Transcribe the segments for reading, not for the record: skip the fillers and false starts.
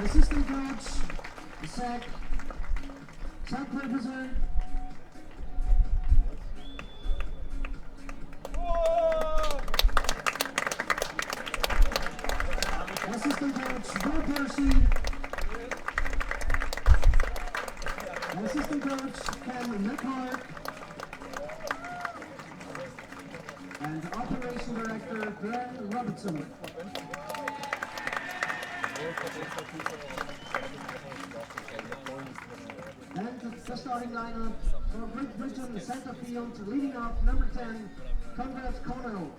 Assistant coach, Zach Professor. Assistant coach, Bill Percy. Assistant coach, Ken McCark. And Operation Director, Glenn Robertson. And the starting lineup for Great Britain center field, leading off number 10, Conrad Connell.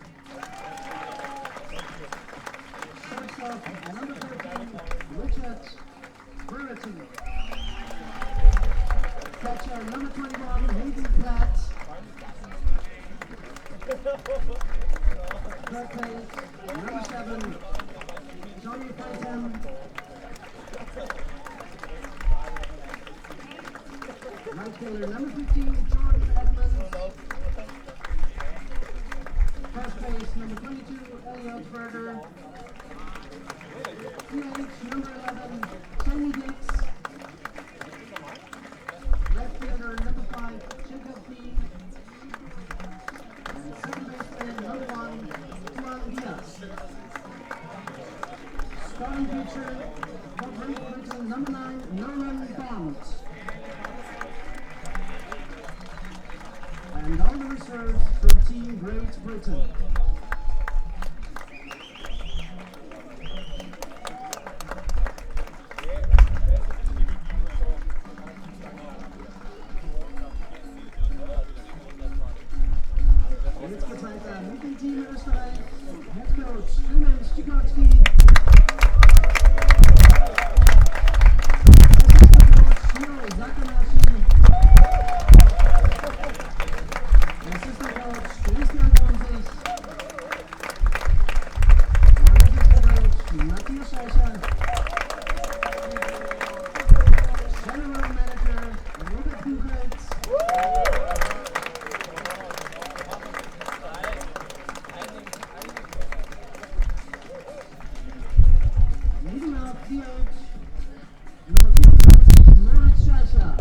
Shortstop, number 13, Richard Burrity. Catcher, number 21, Hayden Platt. Third base, number 7, Johnny Payton. Right fielder, number 15, John Edmonds. First base, number 22, Elliot Berger. DH, number 11, Tony Dix. Left fielder, number 5, Jacob P. And second baseman, number 1, Juan Diaz. Starting pitcher for Great Britain, number 9, Nolan Bond. And all the reserves from Team Great Britain. Jetzt geht's weiter mit dem Team Österreich. Head Coach Clemens Cichocki. Assistant Coach Shiro Sakanashi. Assistant Coach Christian Gonzis. Assistant Coach Matthias Scheicher. General Manager Robert Buchholz. Leading off DH, number 24, Moritz Scheicher.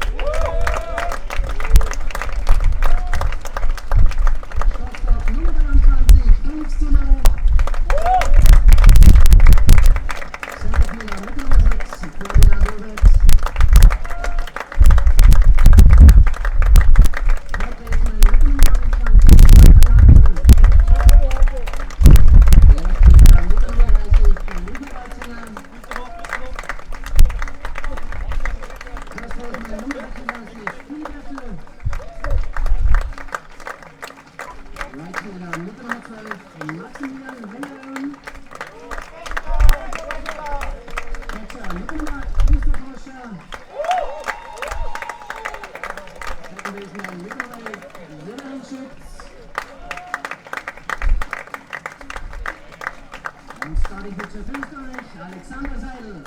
Shortstop, nummer 23, Felix Zimmer. Centerfielder, mit Nummer 6, Florian Dobitz. Third baseman, mit Nummer 29, Stefan Hartl. Left fielder, mit Nummer 30, Luca Walzinger. First baseman, Nummer 38, Phillip Echo. Right fielder, mit Nummer 12, Maximilian Wengerin. Catcher, mit Nummer 8, Christoph Hoscher. Second baseman, mit Nummer 8, Wilhelm Schütz. And starting pitcher für Österreich, Alexander Seidel.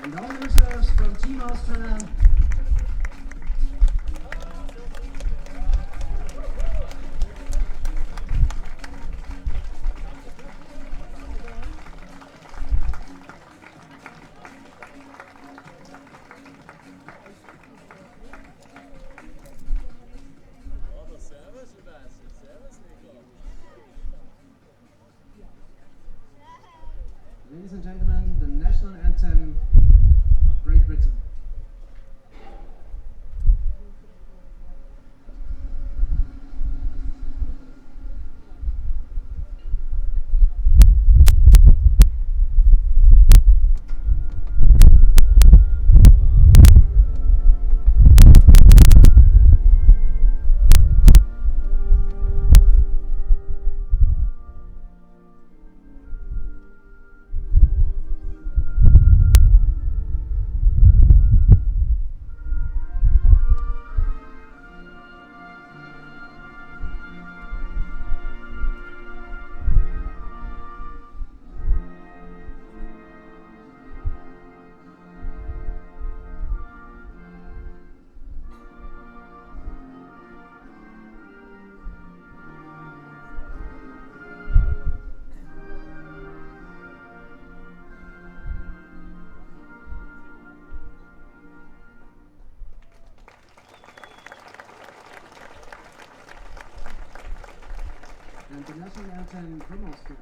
And all the reserves from Team Austria. Ladies and gentlemen, the national anthem of Great Britain. international anthem from Austria.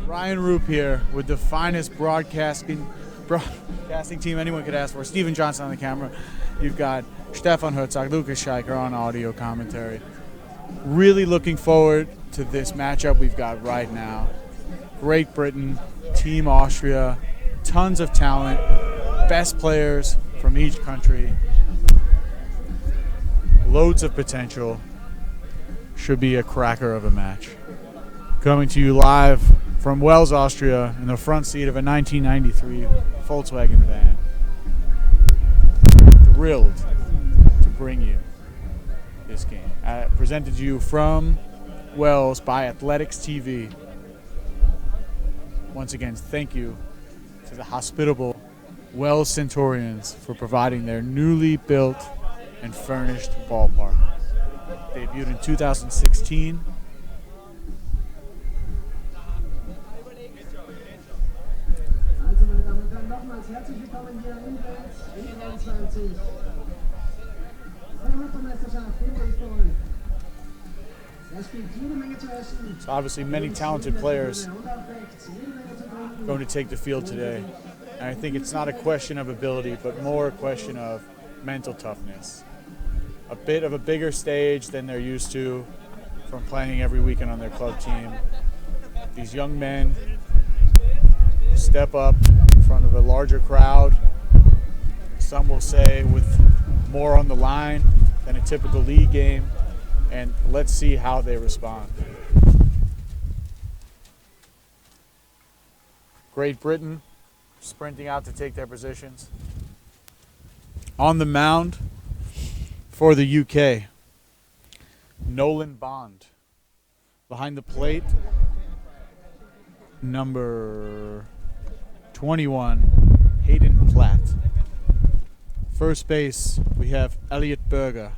Ryan Roop here with the finest broadcasting team anyone could ask for. Steven Johnson on the camera. You've got Stefan Herzog, Lucas Scheicher on audio commentary. Really looking forward to this matchup we've got right now. Great Britain, Team Austria, tons of talent, best players from each country, loads of potential. Should be a cracker of a match. Coming to you live from Wels, Austria, in the front seat of a 1993 Volkswagen van. Thrilled to bring you this game. Presented to you from Wels by Athletics TV. Once again, thank you to the hospitable Wels Centurions for providing their newly built and furnished ballpark. Debuted in 2016. Herzlich willkommen hier in Wels, EuroU23. Europameisterschaft im Baseball. Es gibt jede Menge zu essen. So obviously many talented players going to take the field today. And I think it's not a question of ability, but more a question of mental toughness. A bit of a bigger stage than they're used to from playing every weekend on their club team. These young men step up in front of a larger crowd. Some will say with more on the line than a typical league game. And let's see how they respond. Great Britain sprinting out to take their positions. On the mound for the UK, Nolan Bond. Behind the plate, number 21, Hayden Platt. First base, we have Elliot Berger.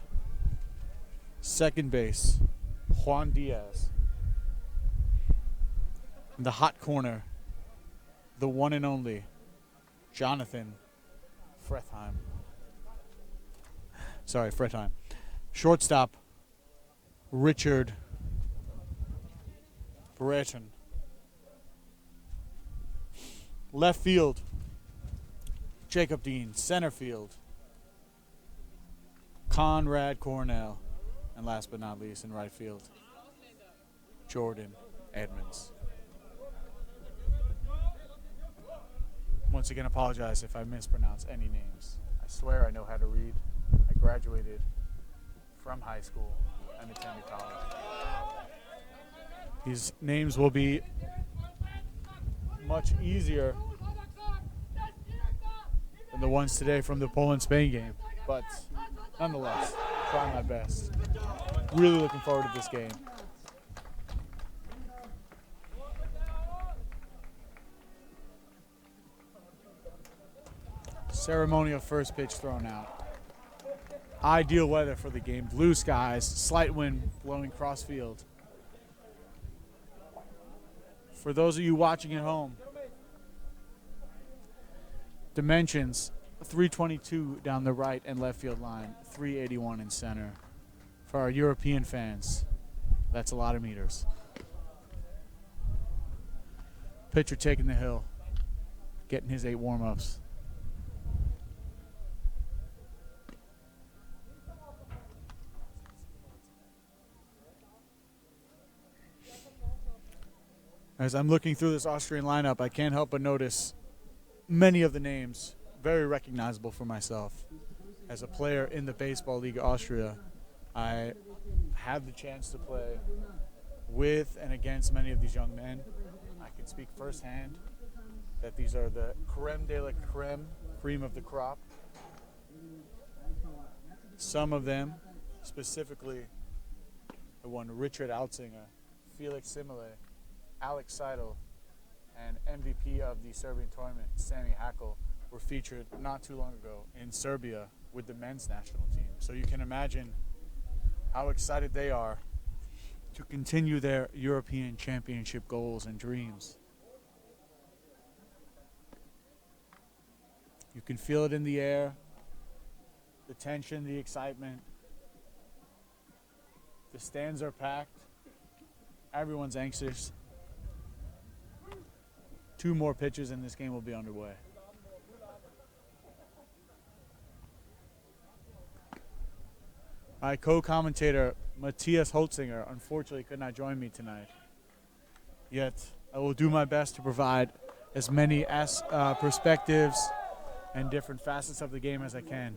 Second base, Juan Diaz. In the hot corner, the one and only Jonathan Fretheim. Shortstop, Richard Brereton. Left field, Jacob Dean. Center field, Conrad Cornell. And last but not least, in right field, Jordan Edmonds. Once again, apologize if I mispronounce any names. I swear I know how to read. I graduated from high school and attended college. These names will be much easier than the ones today from the Poland-Spain game, but nonetheless, try my best. Really looking forward to this game. Ceremonial first pitch thrown out. Ideal weather for the game. Blue skies, slight wind blowing cross field. For those of you watching at home, dimensions 322 down the right and left field line, 381 in center. For our European fans, that's a lot of meters. Pitcher taking the hill, getting his 8 warm-ups. As I'm looking through this Austrian lineup, I can't help but notice many of the names very recognizable for myself. As a player in the Baseball League Austria, I had the chance to play with and against many of these young men. I can speak firsthand that these are the creme de la creme, cream of the crop. Some of them, specifically the one Richard Altsinger, Felix Simile, Alex Seidel, and MVP of the Serbian tournament, Sami Hackle, were featured not too long ago in Serbia with the men's national team. So you can imagine how excited they are to continue their European championship goals and dreams. You can feel it in the air, the tension, the excitement. The stands are packed. Everyone's anxious. 2 more pitches and this game will be underway. My co-commentator, Matthias Holtzinger, unfortunately could not join me tonight. Yet, I will do my best to provide as many perspectives and different facets of the game as I can.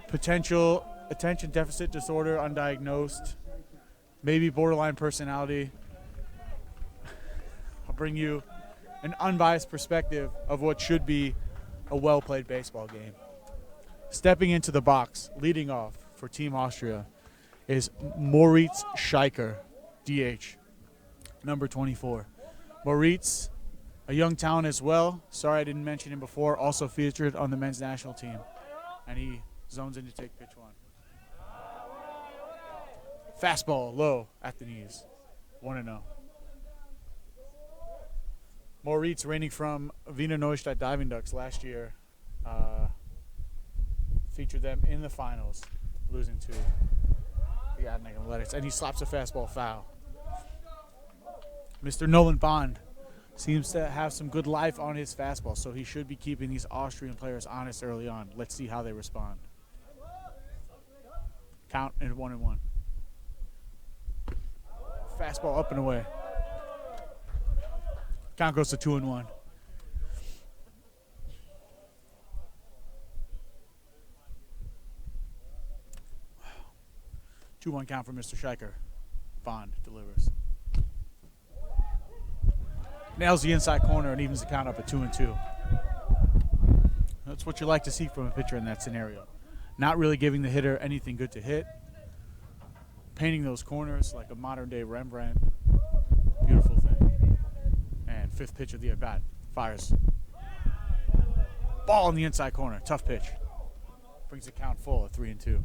Potential attention deficit disorder, undiagnosed, maybe borderline personality. I'll bring you an unbiased perspective of what should be a well-played baseball game. Stepping into the box, leading off for Team Austria, is Moritz Scheiker, DH, number 24. Moritz, a young talent as well. Sorry I didn't mention him before. Also featured on the men's national team. And he zones in to take pitch 1. Fastball low at the knees. 1-0. Moritz, reigning from Wiener Neustadt Diving Ducks last year, featured them in the finals, losing to the Adnec Athletics, and he slaps a fastball foul. Mr. Nolan Bond seems to have some good life on his fastball, so he should be keeping these Austrian players honest early on. Let's see how they respond. Count at 1-1. Fastball up and away. Count goes to 2-1. 2-1 count for Mr. Scheiker. Bond delivers. Nails the inside corner and evens the count up at 2-2. That's what you like to see from a pitcher in that scenario. Not really giving the hitter anything good to hit. Painting those corners like a modern-day Rembrandt. Beautiful thing. And 5th pitch of the at-bat. Fires. Ball in the inside corner. Tough pitch. Brings the count full at 3-2.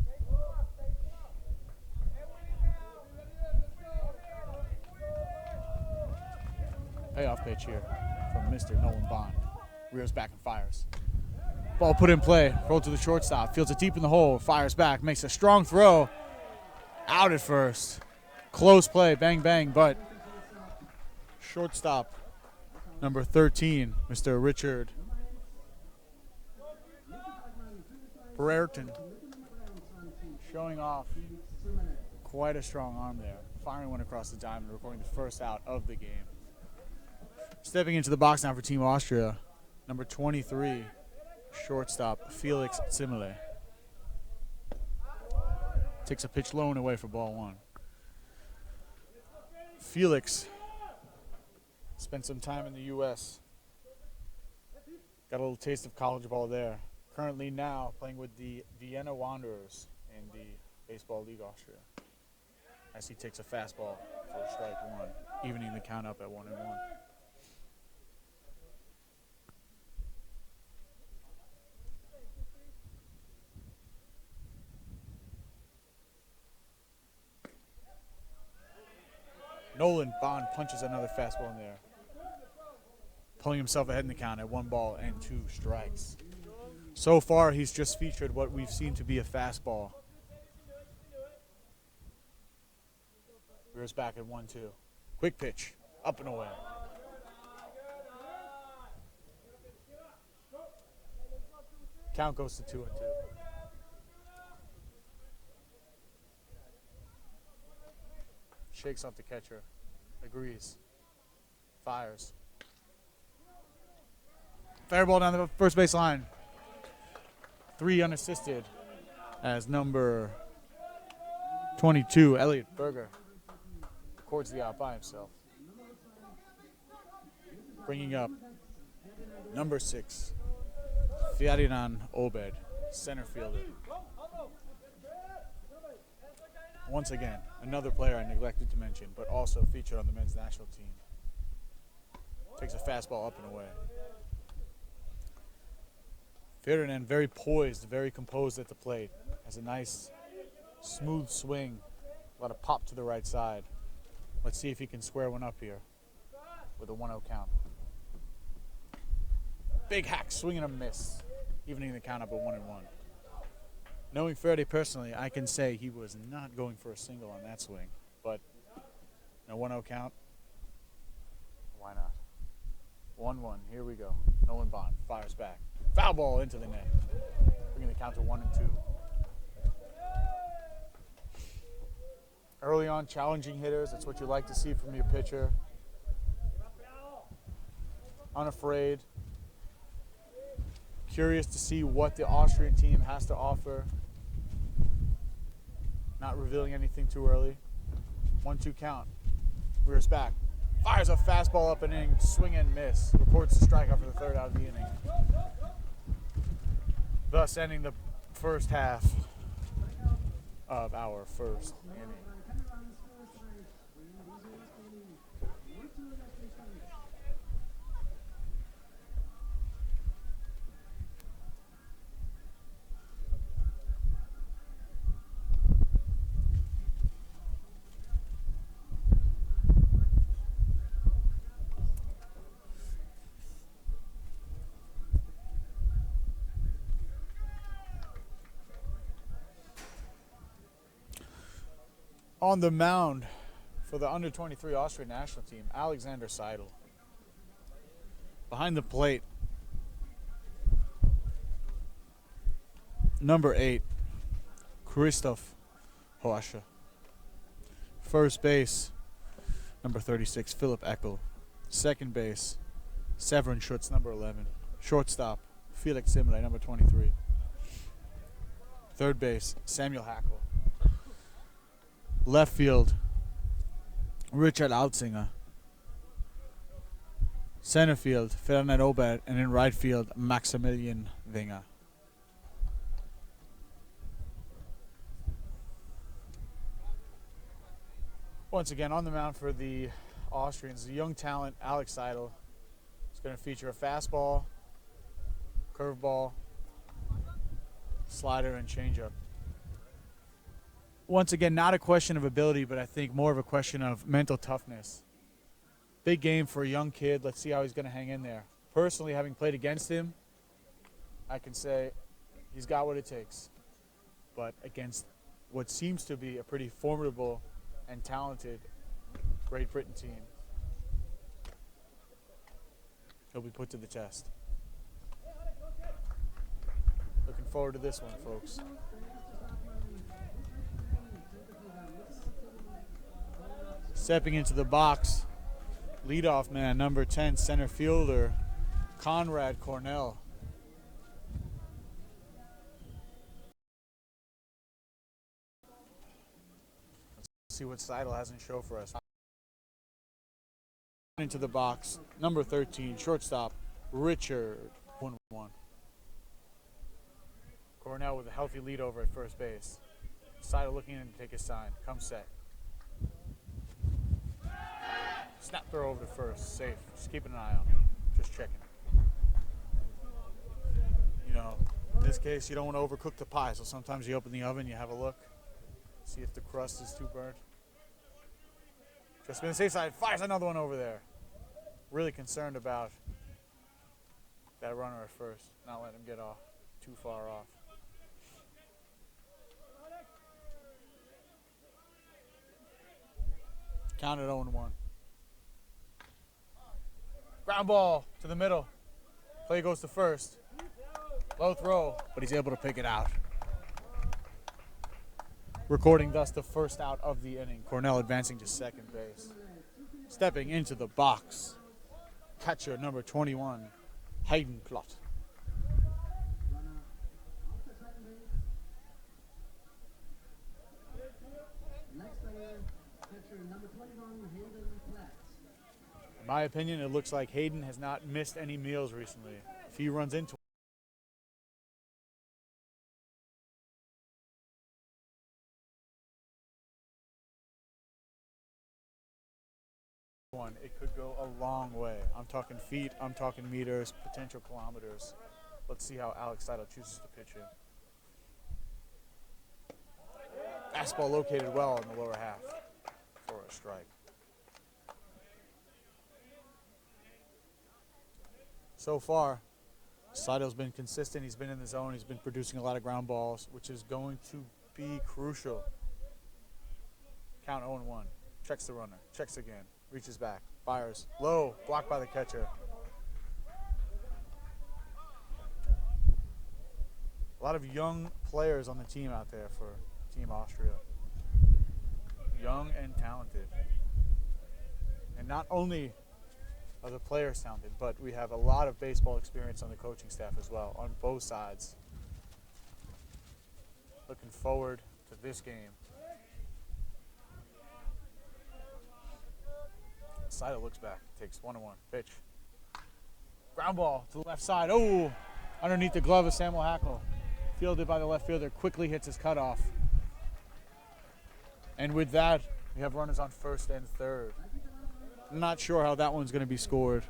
Payoff pitch here from Mr. Nolan Bond. Rears back and fires. Ball put in play. Rolled to the shortstop. Fields it deep in the hole. Fires back. Makes a strong throw. Out at first. Close play. Bang, bang. But shortstop number 13, Mr. Richard Brereton, showing off quite a strong arm there. Firing one across the diamond, recording the first out of the game. Stepping into the box now for Team Austria, number 23, shortstop Felix Simile. Takes a pitch low and away for ball 1. Felix spent some time in the U.S. Got a little taste of college ball there. Currently now playing with the Vienna Wanderers in the Baseball League Austria. As he takes a fastball for strike 1, evening the count up at 1-1. Nolan Bond punches another fastball in there, pulling himself ahead in the count at 1 ball and 2 strikes. So far, he's just featured what we've seen to be a fastball. Rears back at 1-2. Quick pitch, up and away. Count goes to 2-2. Shakes off the catcher. Agrees. Fires. Fair ball down the first base line. 3 unassisted as number 22, Elliot Berger, records the out by himself. Bringing up number 6, Ferdinand Obed, center fielder. Once again, another player I neglected to mention, but also featured on the men's national team. Takes a fastball up and away. Ferdinand very poised, very composed at the plate. Has a nice, smooth swing. A lot of pop to the right side. Let's see if he can square one up here with a 1-0 count. Big hack, swing and a miss, evening the count up at 1-1. Knowing Ferdy personally, I can say he was not going for a single on that swing, but a 1-0 count, why not? 1-1, here we go. Nolan Bond fires back. Foul ball into the net, bringing the count to 1-2. Early on, challenging hitters, that's what you like to see from your pitcher. Unafraid. Curious to see what the Austrian team has to offer. Not revealing anything too early. 1-2 count. Rears back. Fires a fastball up an inning, swing and miss. Records the strikeout for the 3rd out of the inning. Thus ending the first half of our first inning. On the mound for the under-23 Austrian national team, Alexander Seidel. Behind the plate, number 8, Christoph Hoasche. First base, number 36, Phillip Echo. Second base, Severin Schutz, number 11. Shortstop, Felix Simile, number 23. Third base, Samuel Hackle. Left field, Richard Altzinger. Center field, Ferdinand Obed. And in right field, Maximilian Winger. Once again, on the mound for the Austrians, the young talent, Alex Seidel. Is going to feature a fastball, curveball, slider, and changeup. Once again, not a question of ability, but I think more of a question of mental toughness. Big game for a young kid. Let's see how he's going to hang in there. Personally, having played against him, I can say he's got what it takes. But against what seems to be a pretty formidable and talented Great Britain team, he'll be put to the test. Looking forward to this one, folks. Stepping into the box, leadoff man, number 10, center fielder, Conrad Cornell. Let's see what Seidel has in show for us. Into the box, number 13, shortstop, Richard 1-1. Cornell with a healthy lead over at first base. Seidel looking in to take his sign. Come set. Snap throw over to first. Safe. Just keeping an eye on him. Just checking. You know, in this case, you don't want to overcook the pie, so sometimes you open the oven, you have a look, see if the crust is too burnt. Just been the safe side, fires another one over there. Really concerned about that runner at first, not letting him get off too far off. Count at 0-1. Ground ball to the middle. Play goes to first. Low throw, but he's able to pick it out. Recording thus the first out of the inning. Cornell advancing to second base. Stepping into the box, catcher number 21, Hayden Plott. In my opinion, it looks like Hayden has not missed any meals recently. If he runs into one, it could go a long way. I'm talking feet, I'm talking meters, potential kilometers. Let's see how Alex Seidel chooses to pitch in. Fastball located well in the lower half for a strike. So far, Seidel's been consistent. He's been in the zone. He's been producing a lot of ground balls, which is going to be crucial. Count 0-1. Checks the runner. Checks again. Reaches back. Fires. Low. Blocked by the catcher. A lot of young players on the team out there for Team Austria. Young and talented. And not only are the players talented, but we have a lot of baseball experience on the coaching staff as well, on both sides. Looking forward to this game. Seidel looks back, takes 1-1, pitch. Ground ball to the left side. Oh, underneath the glove of Samuel Hackle. Fielded by the left fielder, quickly hits his cutoff. And with that, we have runners on first and third. I'm not sure how that one's going to be scored.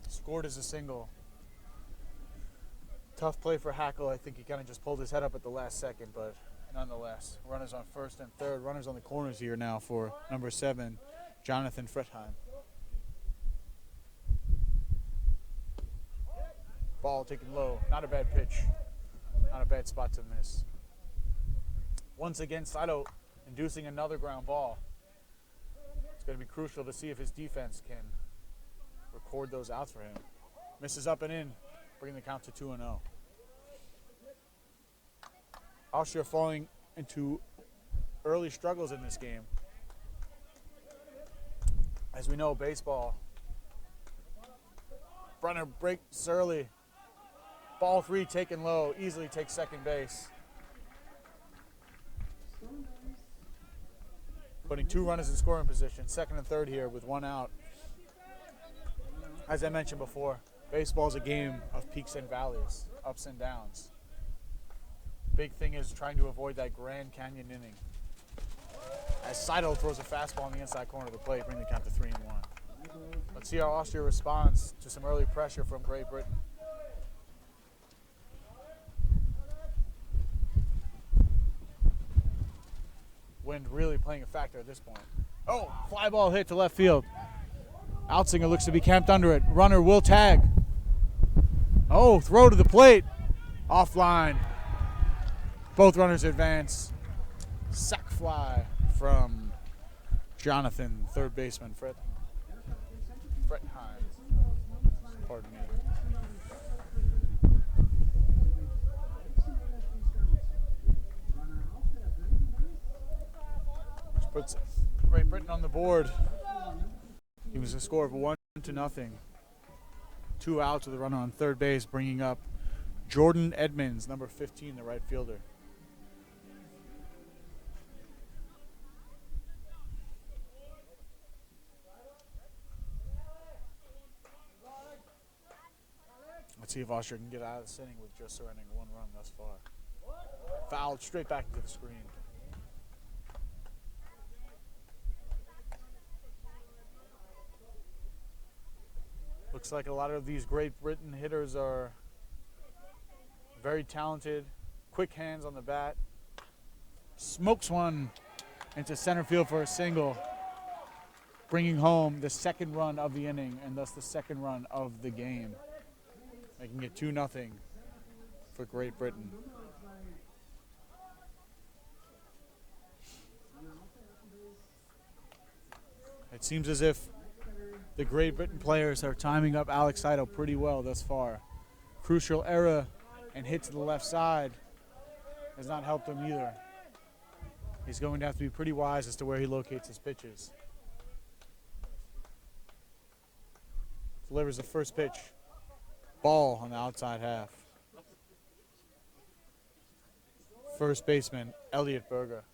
Scored as a single. Tough play for Hackle. I think he kind of just pulled his head up at the last second, but nonetheless, runners on first and third. Runners on the corners here now for number 7, Jonathan Fretheim. Ball taken low. Not a bad pitch. Not a bad spot to miss. Once again, Seidel inducing another ground ball. It's going to be crucial to see if his defense can record those outs for him. Misses up and in, bringing the count to 2-0. Austria falling into early struggles in this game. As we know, baseball. Brunner breaks early. Ball 3 taken low, easily takes second base. Putting 2 runners in scoring position, second and third here with 1 out. As I mentioned before, baseball is a game of peaks and valleys, ups and downs. Big thing is trying to avoid that Grand Canyon inning. As Seidel throws a fastball on the inside corner of the plate, bringing the count to 3-1. Let's see how Austria responds to some early pressure from Great Britain. Wind really playing a factor at this point. Oh, fly ball hit to left field. Outsinger looks to be camped under it. Runner will tag. Oh, throw to the plate. Offline. Both runners advance. Sac fly from Jonathan, third baseman, Fretheim. Pardon me. Which puts Great Britain on the board. He was a score of 1-0. 2 outs with a runner on third base, bringing up Jordan Edmonds, number 15, the right fielder. Let's see if Austria can get out of this inning with just surrendering 1 run thus far. Fouled straight back into the screen. Looks like a lot of these Great Britain hitters are very talented, quick hands on the bat. Smokes one into center field for a single, bringing home the second run of the inning and thus the second run of the game, making it 2-0 for Great Britain. It seems as if the Great Britain players are timing up Alex Seidel pretty well thus far. Crucial error and hit to the left side has not helped him either. He's going to have to be pretty wise as to where he locates his pitches. Delivers the first pitch. Ball on the outside half. First baseman, Elliot Berger.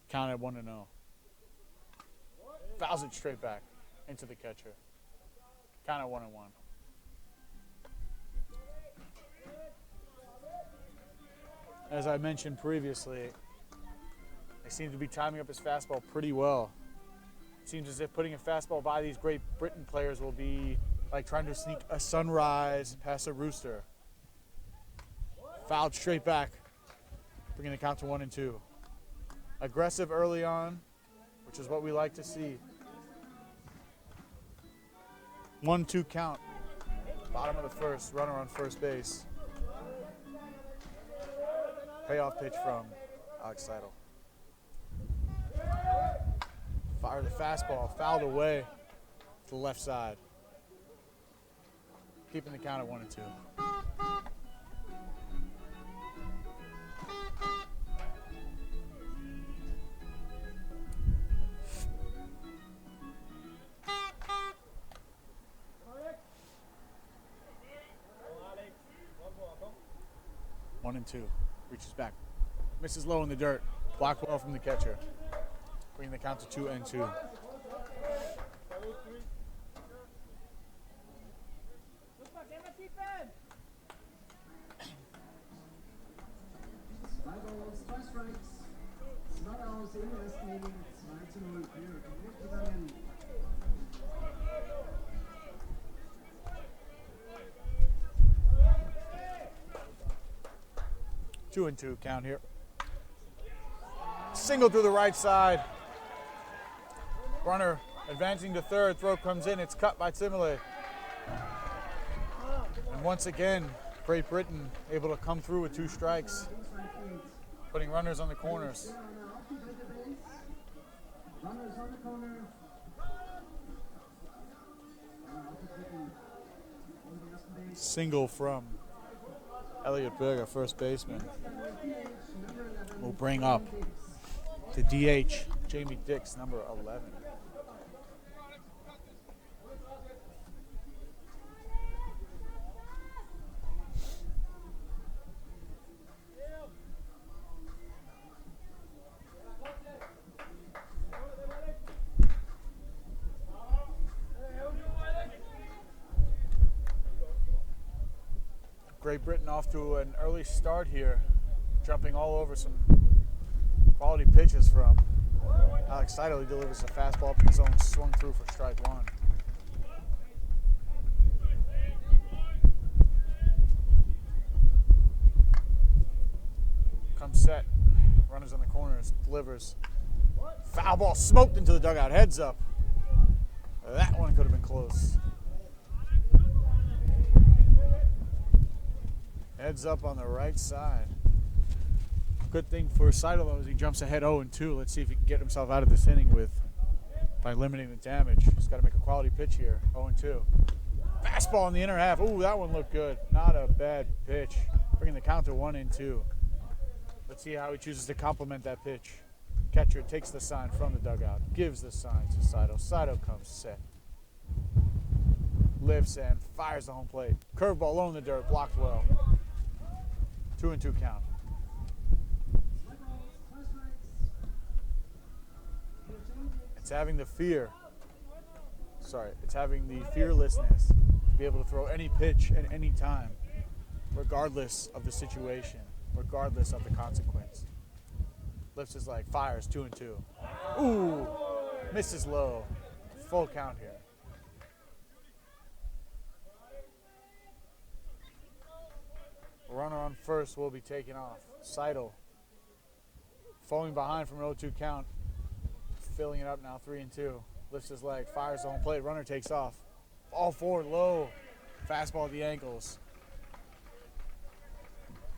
Count at 1-0. Fouls it straight back into the catcher. Count at 1-1. As I mentioned previously, they seem to be timing up his fastball pretty well. It seems as if putting a fastball by these Great Britain players will be like trying to sneak a sunrise past a rooster. Fouled straight back, bringing the count to 1-2. Aggressive early on, which is what we like to see. 1-2 count. Bottom of the first, runner on first base. Payoff pitch from Alex Seidel. Fire the fastball, fouled away to the left side. Keeping the count at 1-2. One and two. Reaches back. Misses low in the dirt. Blocked well from the catcher. Bringing the count to 2-2. Two and two count here. Single through the right side. Runner advancing to third. Throw comes in. It's cut by Simile. And once again, Great Britain able to come through with 2 strikes, putting runners on the corners. Single from Elliot Berger, first baseman, will bring up the DH, Jamie Dix, number 11. Great Britain off to an early start here, jumping all over some quality pitches from Alex Seidel. He delivers a fastball up in the zone, swung through for strike one. Comes set, runners on the corners, delivers. Foul ball smoked into the dugout, heads up. That one could have been close. Heads up on the right side. Good thing for Seidel, though, is he jumps ahead 0-2. Let's see if he can get himself out of this inning by limiting the damage. He's got to make a quality pitch here. 0-2. Fastball in the inner half. Ooh, that one looked good. Not a bad pitch. Bringing the count to 1-2. Let's see how he chooses to complement that pitch. Catcher takes the sign from the dugout. Gives the sign to Seidel. Seidel comes set. Lifts and fires the home plate. Curveball low in the dirt. Blocked well. 2-2 count. It's having the fearlessness to be able to throw any pitch at any time, regardless of the situation, regardless of the consequence. Lifts his leg, fires 2-2. Ooh, misses low. Full count here. Runner on first will be taken off. Seidel falling behind from an 0-2 count. Filling it up now, 3-2. Lifts his leg, fires on plate, runner takes off. All forward, low. Fastball at the ankles.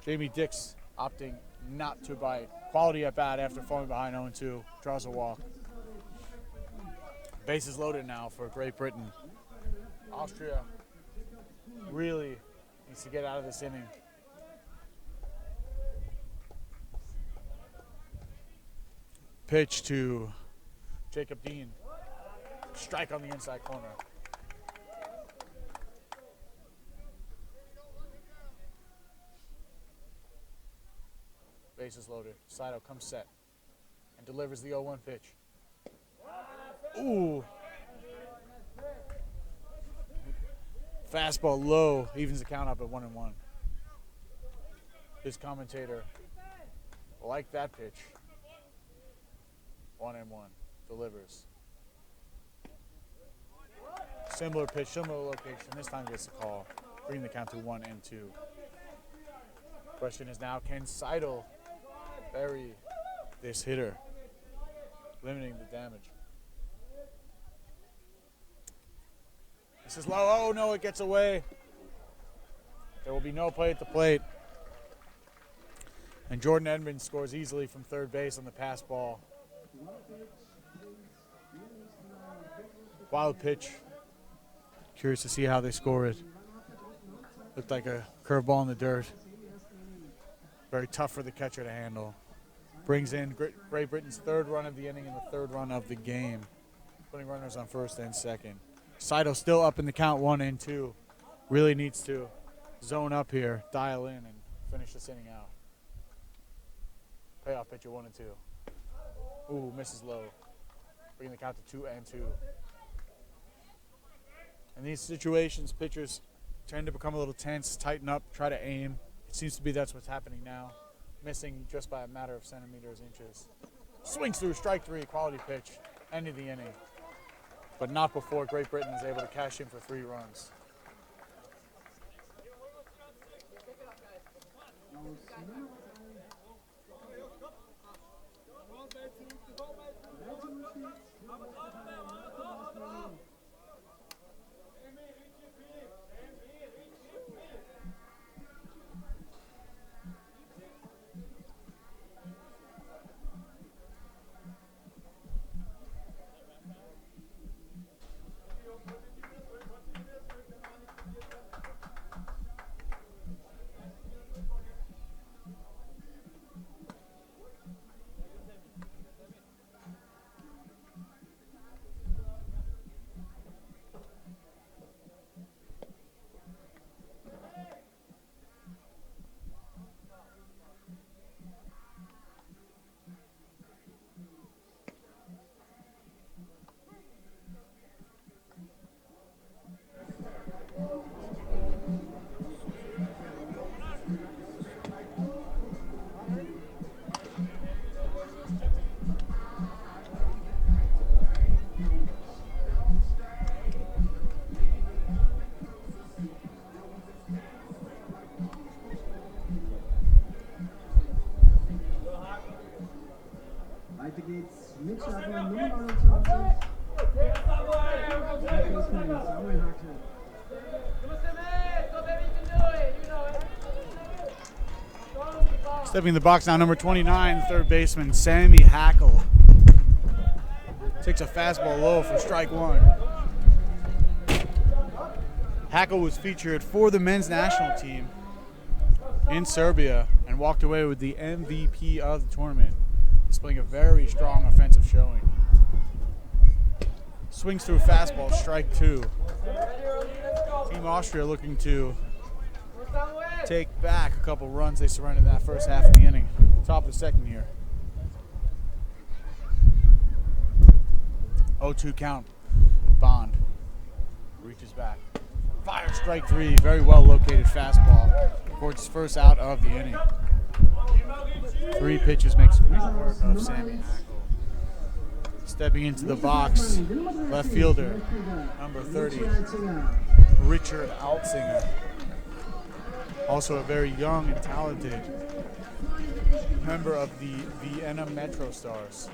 Jamie Dix opting not to bite. Quality at bat after falling behind 0-2. Draws a walk. Bases loaded now for Great Britain. Austria really needs to get out of this inning. Pitch to Jacob Dean. Strike on the inside corner. Bases loaded. Saito comes set and delivers the 0-1 pitch. Ooh. Fastball low, evens the count up at 1-1. His commentator liked that pitch. 1-1. Delivers. Similar pitch, similar location. This time gets the call, bringing the count to 1-2. Question is now, can Seidel bury this hitter, limiting the damage? This is low. Oh no, it gets away. There will be no play at the plate. And Jordan Edmonds scores easily from third base on the pass ball. Wild pitch. Curious to see how they score it. Looked like a curveball in the dirt. Very tough for the catcher to handle. Brings in Great Britain's third run of the inning and the third run of the game, putting runners on first and second. Saito still up in the count 1-2. Really needs to zone up here, dial in, and finish this inning out. Payoff pitch at 1-2. Ooh, misses low. Bringing the count to 2-2. In these situations, pitchers tend to become a little tense, tighten up, try to aim. It seems to be that's what's happening now. Missing just by a matter of centimeters, inches. Swings through, strike three, quality pitch. End of the inning. But not before Great Britain is able to cash in for 3 runs. Weiter geht's mit Startnummer 29. Samuel Hackel. Stepping in the box now, number 29, third baseman Sammy Hackle. Takes a fastball low for strike one. Hackle was featured for the men's national team in Serbia and walked away with the MVP of the tournament, displaying a very strong offensive showing. Swings through a fastball, strike two. Team Austria looking to take back a couple runs they surrendered in that first half of the inning. Top of the second here. 0-2 count. Bond reaches back. Fire strike three. Very well located fastball. Records his first out of the inning. 3 pitches makes quick work of Sammy Hackle. Stepping into the box, left fielder, number 30, Richard Altsinger. Also a very young and talented member of the Vienna Metro Stars.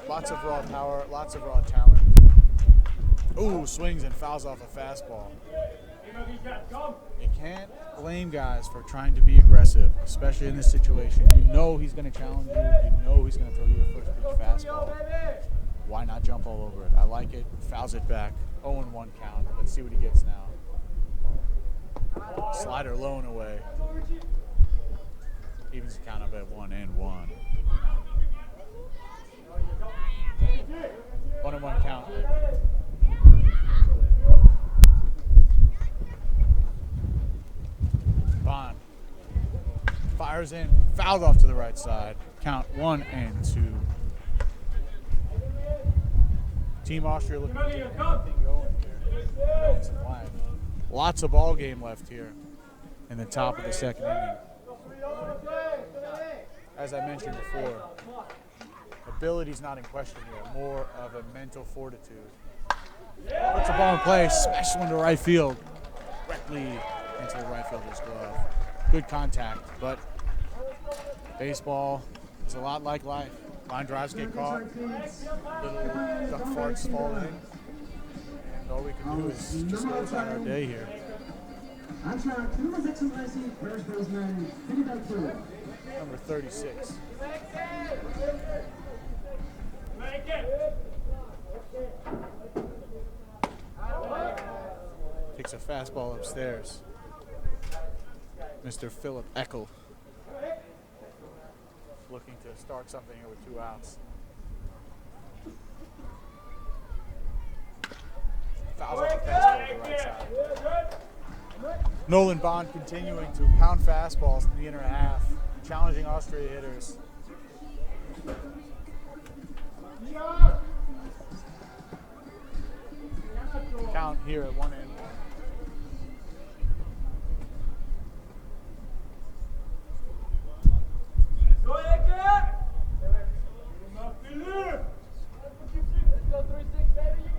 Lots of raw power, lots of raw talent. Ooh, swings and fouls off a fastball. You can't blame guys for trying to be aggressive, especially in this situation. You know he's going to challenge you. You know he's going to throw you a first pitch fastball. Why not jump all over it? I like it. Fouls it back. 0-1 count. Let's see what he gets now. Slider low and away. Evens the count up at 1-1. 1-1 count. Bond fires in, fouled off to the right side. Count 1-2. Team Austria looking to get anything going here. Lots of ball game left here in the top of the second inning. As I mentioned before, ability's not in question here, more of a mental fortitude. Puts the ball in play, smashes one to right field, directly into the right fielder's glove. Good contact, but baseball is a lot like life. Line drives get caught, little duck farts fall in, and all we can do is just go about our day here. Number 36. Takes a fastball upstairs. Mr. Phillip Echo looking to start something here with 2 outs. Fouls off the fastball to the right side. Nolan Bond continuing to pound fastballs in the inner half, challenging Austria hitters. Count here at 1-1.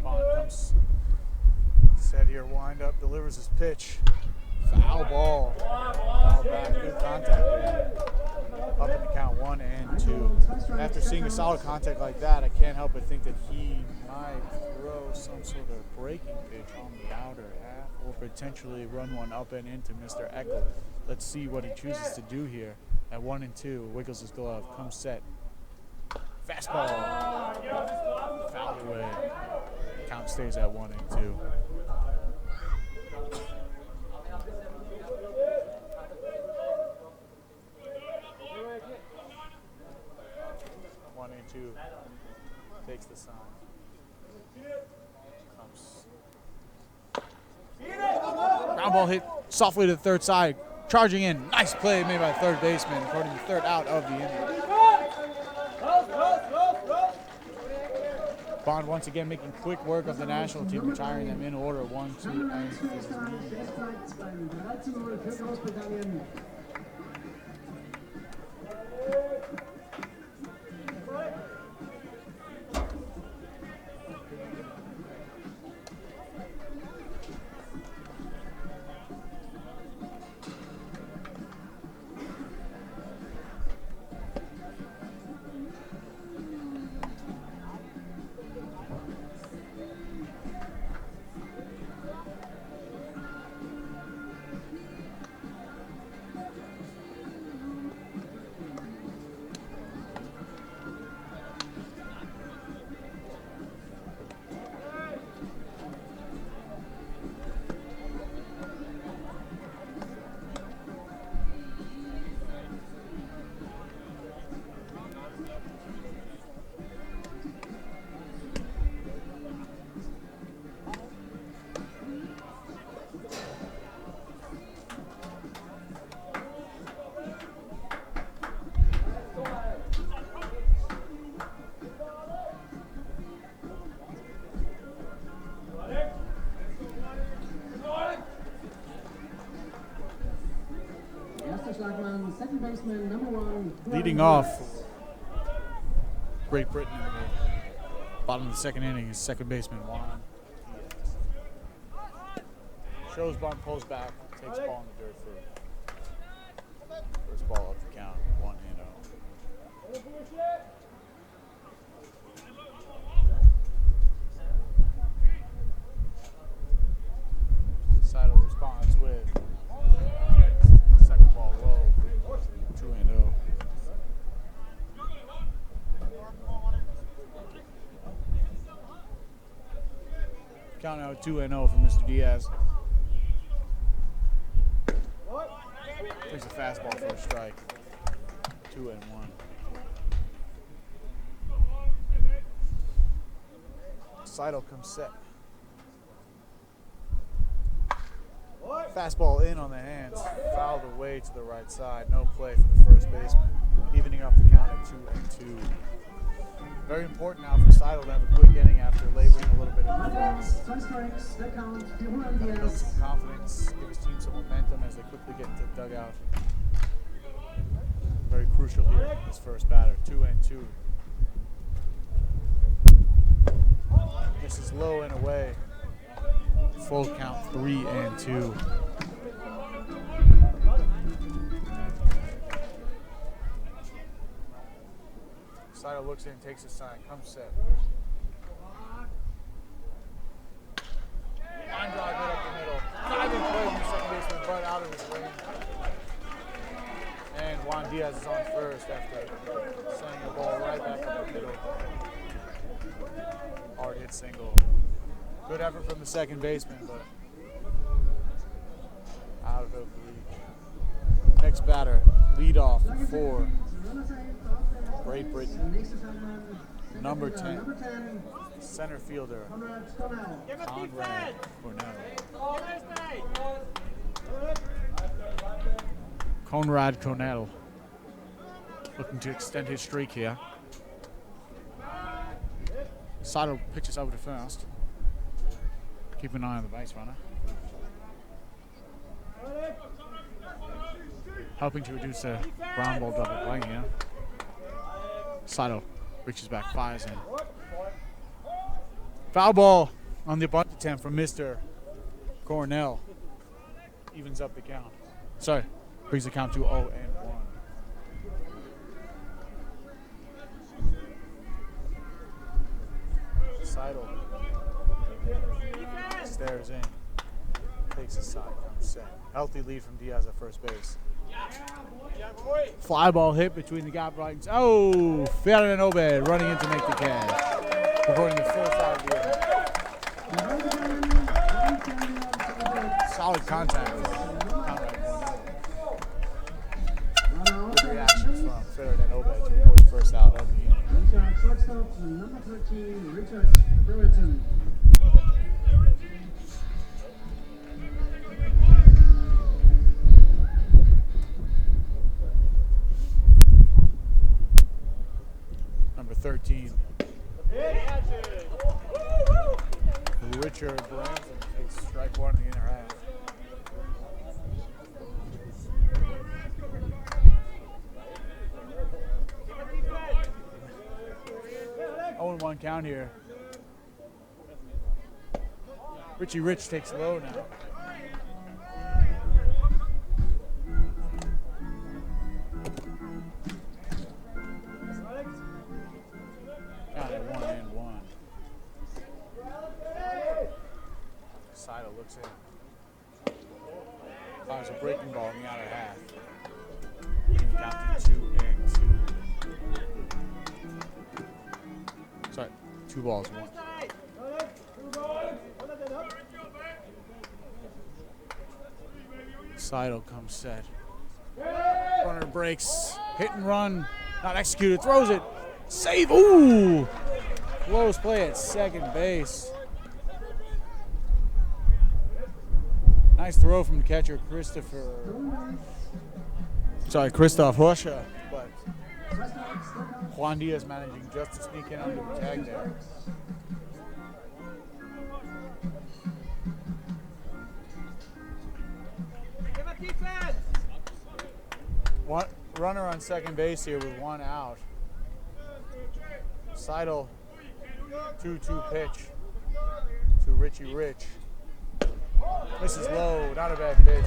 Bond comes set here, wind up, delivers his pitch. Foul ball. Foul back, good contact there. Up in the count 1-2. After seeing a solid contact like that, I can't help but think that he might throw some sort of breaking pitch on the outer half or potentially run one up and into Mr. Echo. Let's see what he chooses to do here. At 1-2, wiggles his glove, comes set. Fastball. Fouled away. Count stays at 1-2. Takes the sign. Ground ball hit softly to the third side. Charging in. Nice play made by the third baseman, recording the 3rd out of the inning. Bond once again making quick work of the national team, retiring them in order 1, 2, and 3. second baseman, number 1. Leading off, Great Britain in the bottom of the second inning is second baseman Juan. Shows bunt, pulls back, takes ball in the dirt for first ball up the count, 1-0. Seidel responds with second ball low, 2-0. Count out 2-0 for Mr. Diaz. Takes a fastball for a strike. 2-1. Seidel comes set. Fastball in on the hands, fouled away to the right side. No play for the first baseman, evening up the count at 2-2. Very important now for Seidel to have a quick inning after laboring a little bit in the defense. Build some confidence, give his team some momentum as they quickly get into the dugout. Very crucial here, this first batter, 2-2. This is low and away. Full count, 3-2. Seidel looks in, takes a sign, comes set. Line drive right up the middle. Diving play from the second baseman, but out of his range. And Juan Diaz is on first after sending the ball right back up the middle. Hard hit single. Good effort from the second baseman, but out of reach. Next batter, lead off for Great Britain. Number 10, center fielder, Conrad Cornell. Conrad Cornell looking to extend his streak here. Seidel pitches over to first. Keep an eye on the base runner. Helping to reduce the ground ball double play here. Seidel reaches back, fires in. Foul ball on the bunt attempt from Mr. Cornell. Evens up the count. Sorry, brings the count to 0-1. Seidel stares in, takes a side, comes set. Healthy lead from Diaz at first base. Fly ball hit between the gap right. Oh, Ferdinand Obed running in to make the catch. Recording the first out of the inning. Solid contact. Good reaction from Ferdinand Obed to record the first out of the inning. Shortstop, number 13, Richard Brereton. Number 13. Richard Branson takes strike one in the inner half. Oh, 0-1 count here. Richie Rich takes low now. Count at 1-1. Seidel looks in. Fires a breaking ball in the outer half. Count to 2-2. Sorry, 2 balls, 1. Seidel comes set. Runner breaks. Hit and run. Not executed. Throws it. Save. Ooh! Close play at second base. Nice throw from the catcher, Christoph Husha, but Juan Diaz managing just to sneak in under the tag there. runner on second base here with one out. Seidel, 2-2 pitch to Richie Rich. This is low, not a bad pitch.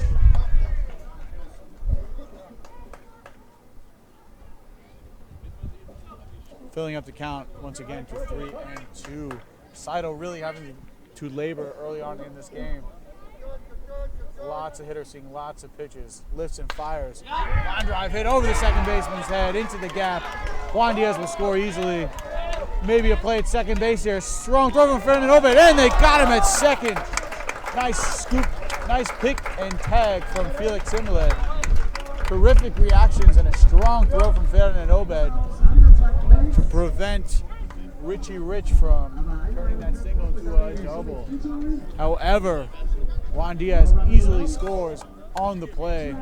Filling up the count once again to 3-2. Seidel really having to labor early on in this game. Lots of hitters seeing lots of pitches, lifts and fires. Line drive hit over the second baseman's head into the gap. Juan Diaz will score easily. Maybe a play at second base here. Strong throw from Fernando Obed, and they got him at second. Nice scoop, nice pick and tag from Felix Simlet. Terrific reactions and a strong throw from Fernando Obed to prevent Richie Rich from turning that single into a double. However, Juan Diaz easily scores on the play,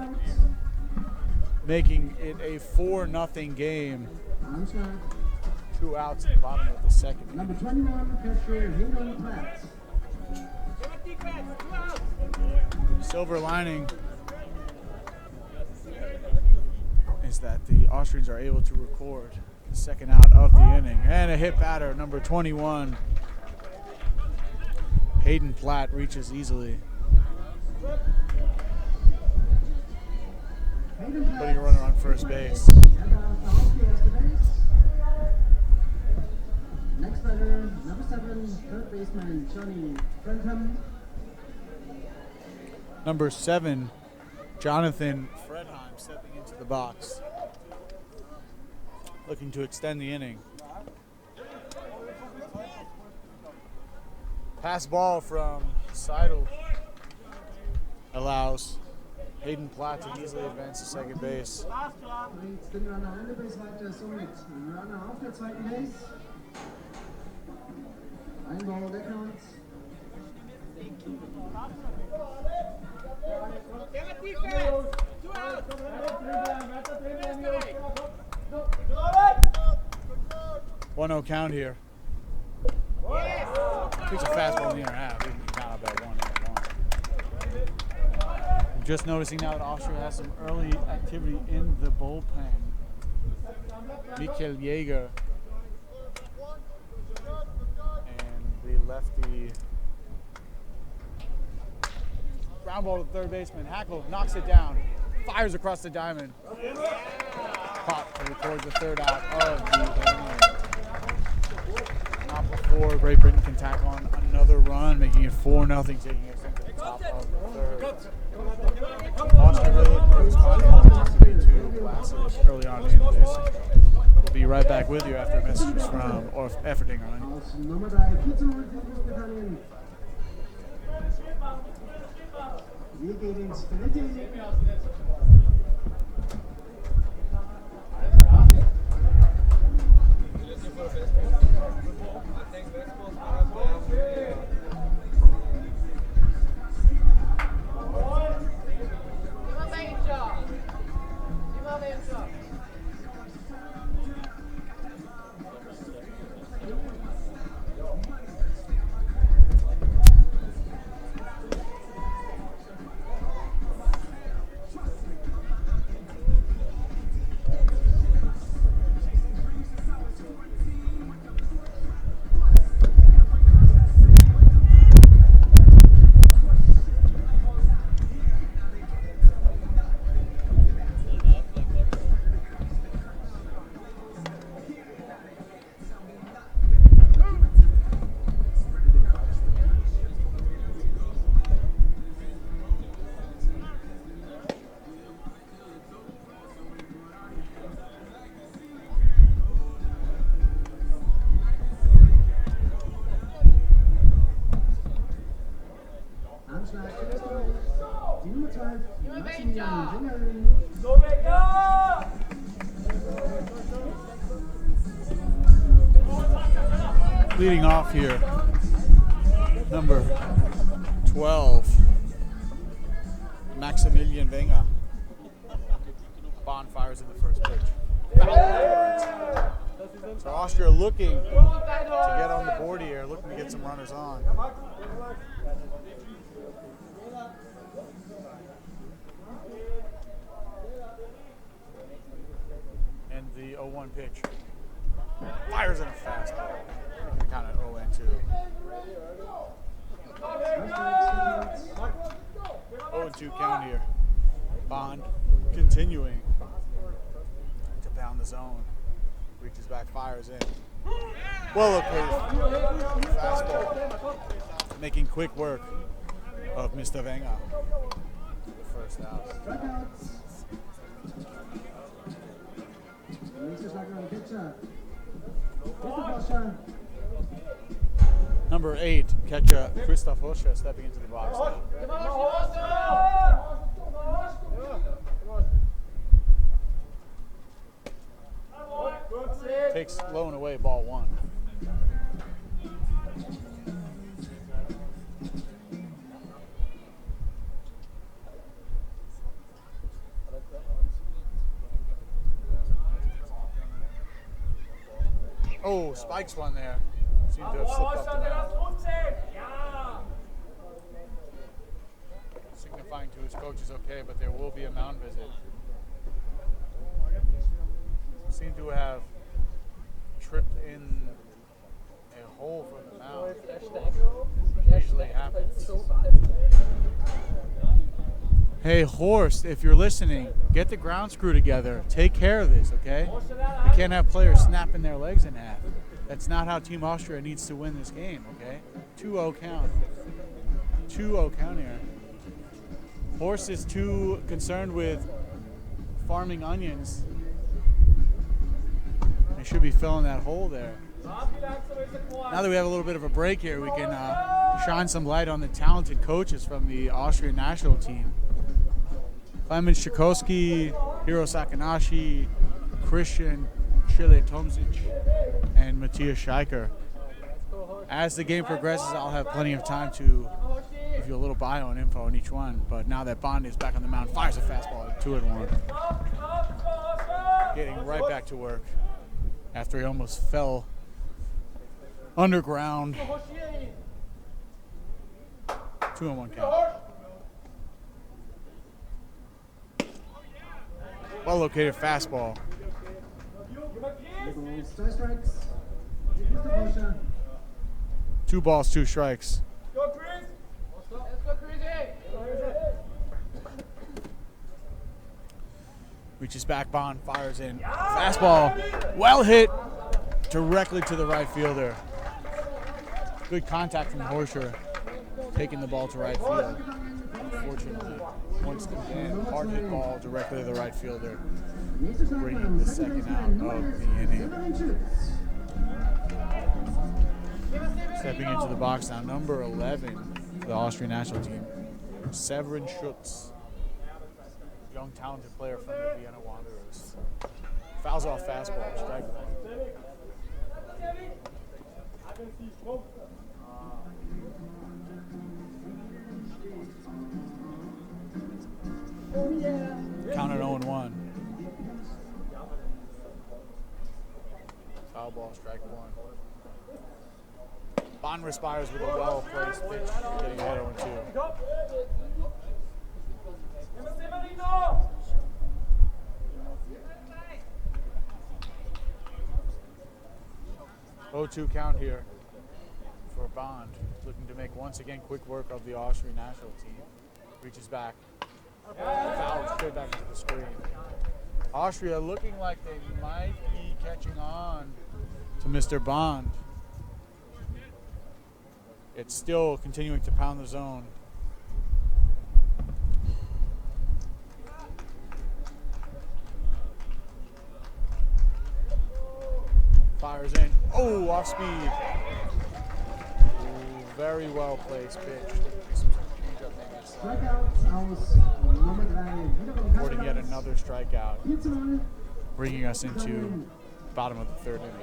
making it a 4-0 game. 2 outs in the bottom of the second. Number 21, catcher Hayden Platt. Silver lining is that the Austrians are able to record the second out of the inning. And a hit batter, number 21. Hayden Platt reaches easily. Putting a runner on first base. Next batter, number 7, third baseman Johnny Frenham. Number 7, Jonathan Fredheim stepping into the box, looking to extend the inning. Pass ball from Seidel allows Hayden Platt to easily advance to second base. Bringt den Runner an der Base weiter, somit Runner auf der zweiten Base. Ein Ball, der Count. 1-0 count here. Takes a fastball in the inner half. Even count up at 1-1. I'm just noticing now that Austria has some early activity in the bullpen. Mikel Jäger and the lefty. Ground ball to third baseman. Hackle knocks it down. Fires across the diamond. Caught to record the third out of the inning. Not before Great Britain can tack on another run, making it 4-0, taking us into the top of the third. Austria really looking to respond to classes early on in this. We'll be right back with you after messages from Efforting on. Aus Nummer 3, Großbritannien. Wir gehen ins dritte Inning. Leading off here, number 12, Maximilian Wenger. Bonfires in the first pitch. So Austria looking to get on the board here, looking to get some runners on. 0-1 pitch. Fires in a fastball. We count it 0-2. 0-2 count here. Bond continuing to pound the zone. Reaches back, fires in. Well located fastball. Making quick work of Mr. Venga. First out. Number 8, catcher Christoph Hoscher stepping into the box. Takes low and away, ball 1. Oh, spikes one there. Seemed to have slipped off the mound. Signifying to his coach is okay, but there will be a mound visit. Seemed to have tripped in a hole from the mound. Occasionally happens. Hey, Horst, if you're listening, get the ground screw together. Take care of this, okay? We can't have players snapping their legs in half. That's not how Team Austria needs to win this game, okay? 2-0 count. 2-0 count here. Horst is too concerned with farming onions. They should be filling that hole there. Now that we have a little bit of a break here, we can shine some light on the talented coaches from the Austrian national team. Klemen Shikowski, Hiro Sakanashi, Christian Chile Tomzic, and Matthias Scheiker. As the game progresses, I'll have plenty of time to give you a little bio and info on each one. But now that Bond is back on the mound, fires a fastball at 2-1. Getting right back to work after he almost fell underground. 2-1 count. Well located fastball. 2 balls, 2 strikes. Reaches back, Bond fires in. Fastball, well hit, directly to the right fielder. Good contact from Horscher, taking the ball to right field. Unfortunately, once again, hard hit ball directly to the right fielder, bringing the second out of the inning. Stepping into the box now, number 11, the Austrian national team, Severin Schutz, young talented player from the Vienna Wanderers. Fouls off fastball, strike 1. Count at 0-1. Foul ball, strike 1. Bond respires with a well-placed pitch, getting ahead 0-2. 0-2 count here for Bond, looking to make once again quick work of the Austrian national team. Reaches back. Foul straight back into the screen. Austria looking like they might be catching on to Mr. Bond. It's still continuing to pound the zone. Fires in. Oh, off speed. Ooh, very well placed pitch. Recording yet another strikeout, bringing us into bottom of the 3rd inning.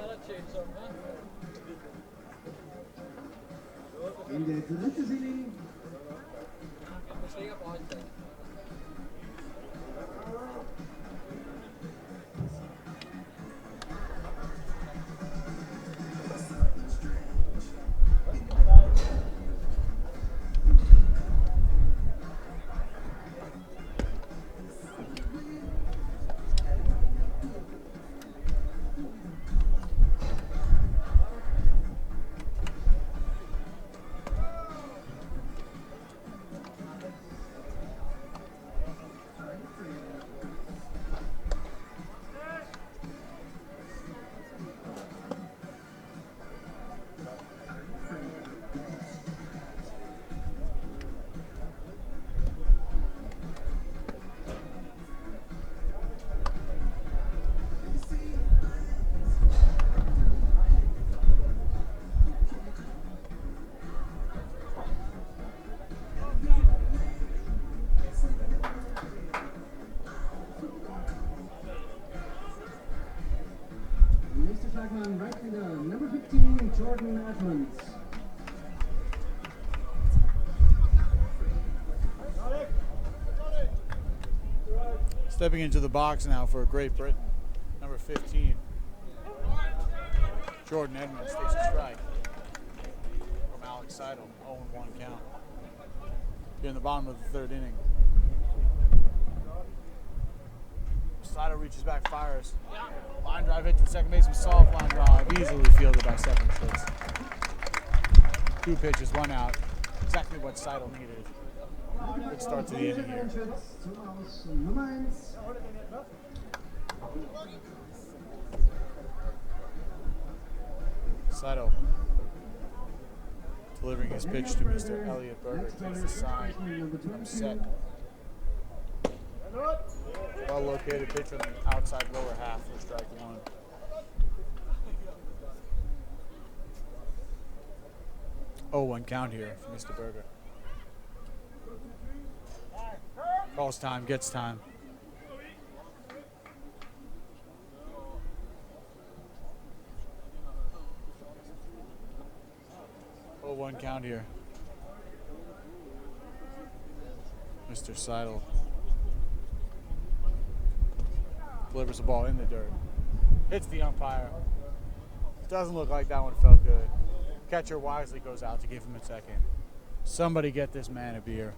Flagman, right fielder, number 15, Jordan Edmonds. Stepping into the box now for Great Britain, number 15. Jordan Edmonds takes a strike from Alex Seidel, 0-1 count. Here in the bottom of the third inning. Seidel reaches back, fires. Line drive hit to the second baseman, soft line drive, easily fielded by second base. 2 pitches, 1 out. Exactly what Seidel needed. Good start to the inning here. Seidel delivering his pitch to Mr. Elliot Berger. Takes the sign. I'm set. Well located pitch on the outside lower half for strike 1. Oh, 1 count here for Mr. Berger. Calls time, gets time. Oh, 1 count here. Mr. Seidel delivers the ball in the dirt. Hits the umpire. Doesn't look like that one felt good. Catcher wisely goes out to give him a second. Somebody get this man a beer.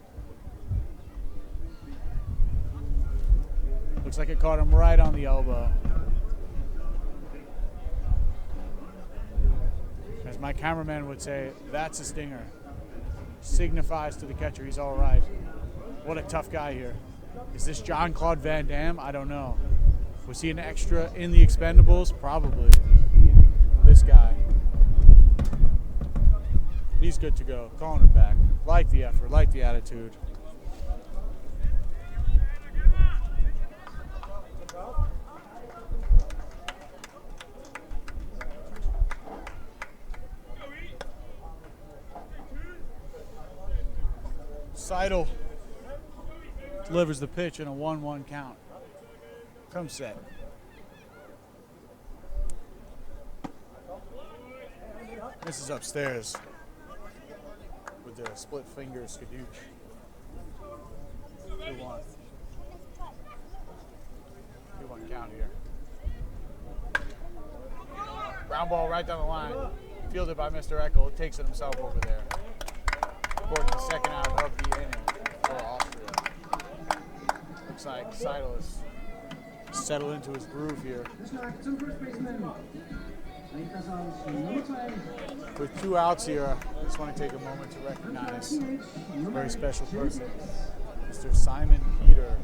Looks like it caught him right on the elbow. As my cameraman would say, that's a stinger. Signifies to the catcher he's all right. What a tough guy here. Is this Jean-Claude Van Damme? I don't know. Was he an extra in the Expendables? Probably. This guy. He's good to go. Calling him back. Like the effort, like the attitude. Seidel delivers the pitch in a 1-1 count. Come set. This is upstairs with the split finger skadoosh. 2-1. 2-1 count here. Ground ball right down the line. Fielded by Mr. Echo. Takes it himself over there. Recording the second out of the inning for Austria. Looks like Seidel is settled into his groove here. With 2 outs here, I just want to take a moment to recognize a very special person, Mr. Simon Peter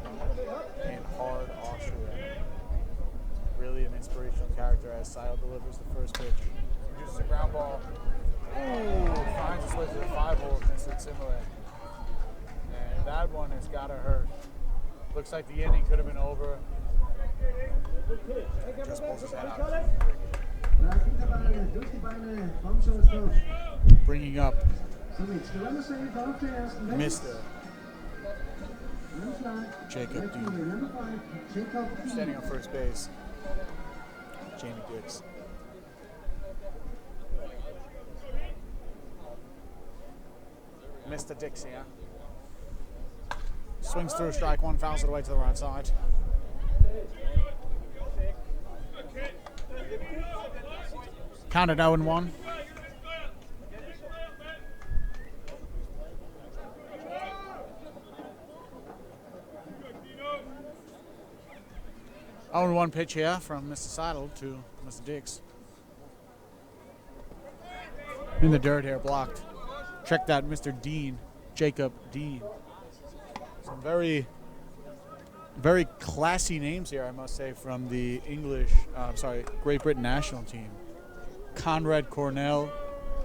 in Hard, Austria. Really an inspirational character as Seidel delivers the first pitch. Produces a ground ball. Ooh, finds its way to the 5-hole, missed it similar. And that one has got to hurt. Looks like the inning could have been over. Just pulls his head out. Bringing up Mr. Jacob Dean. Standing on first base, Jamie Dix. Mr. Dixie, huh? Swings through, strike 1, fouls it away to the right side. Counted 0-1. One pitch here from Mr. Seidel to Mr. Dix. In the dirt here, blocked. Check that, Mr. Dean, Jacob Dean. Some very, very classy names here, I must say, from the Great Britain national team. Conrad Cornell,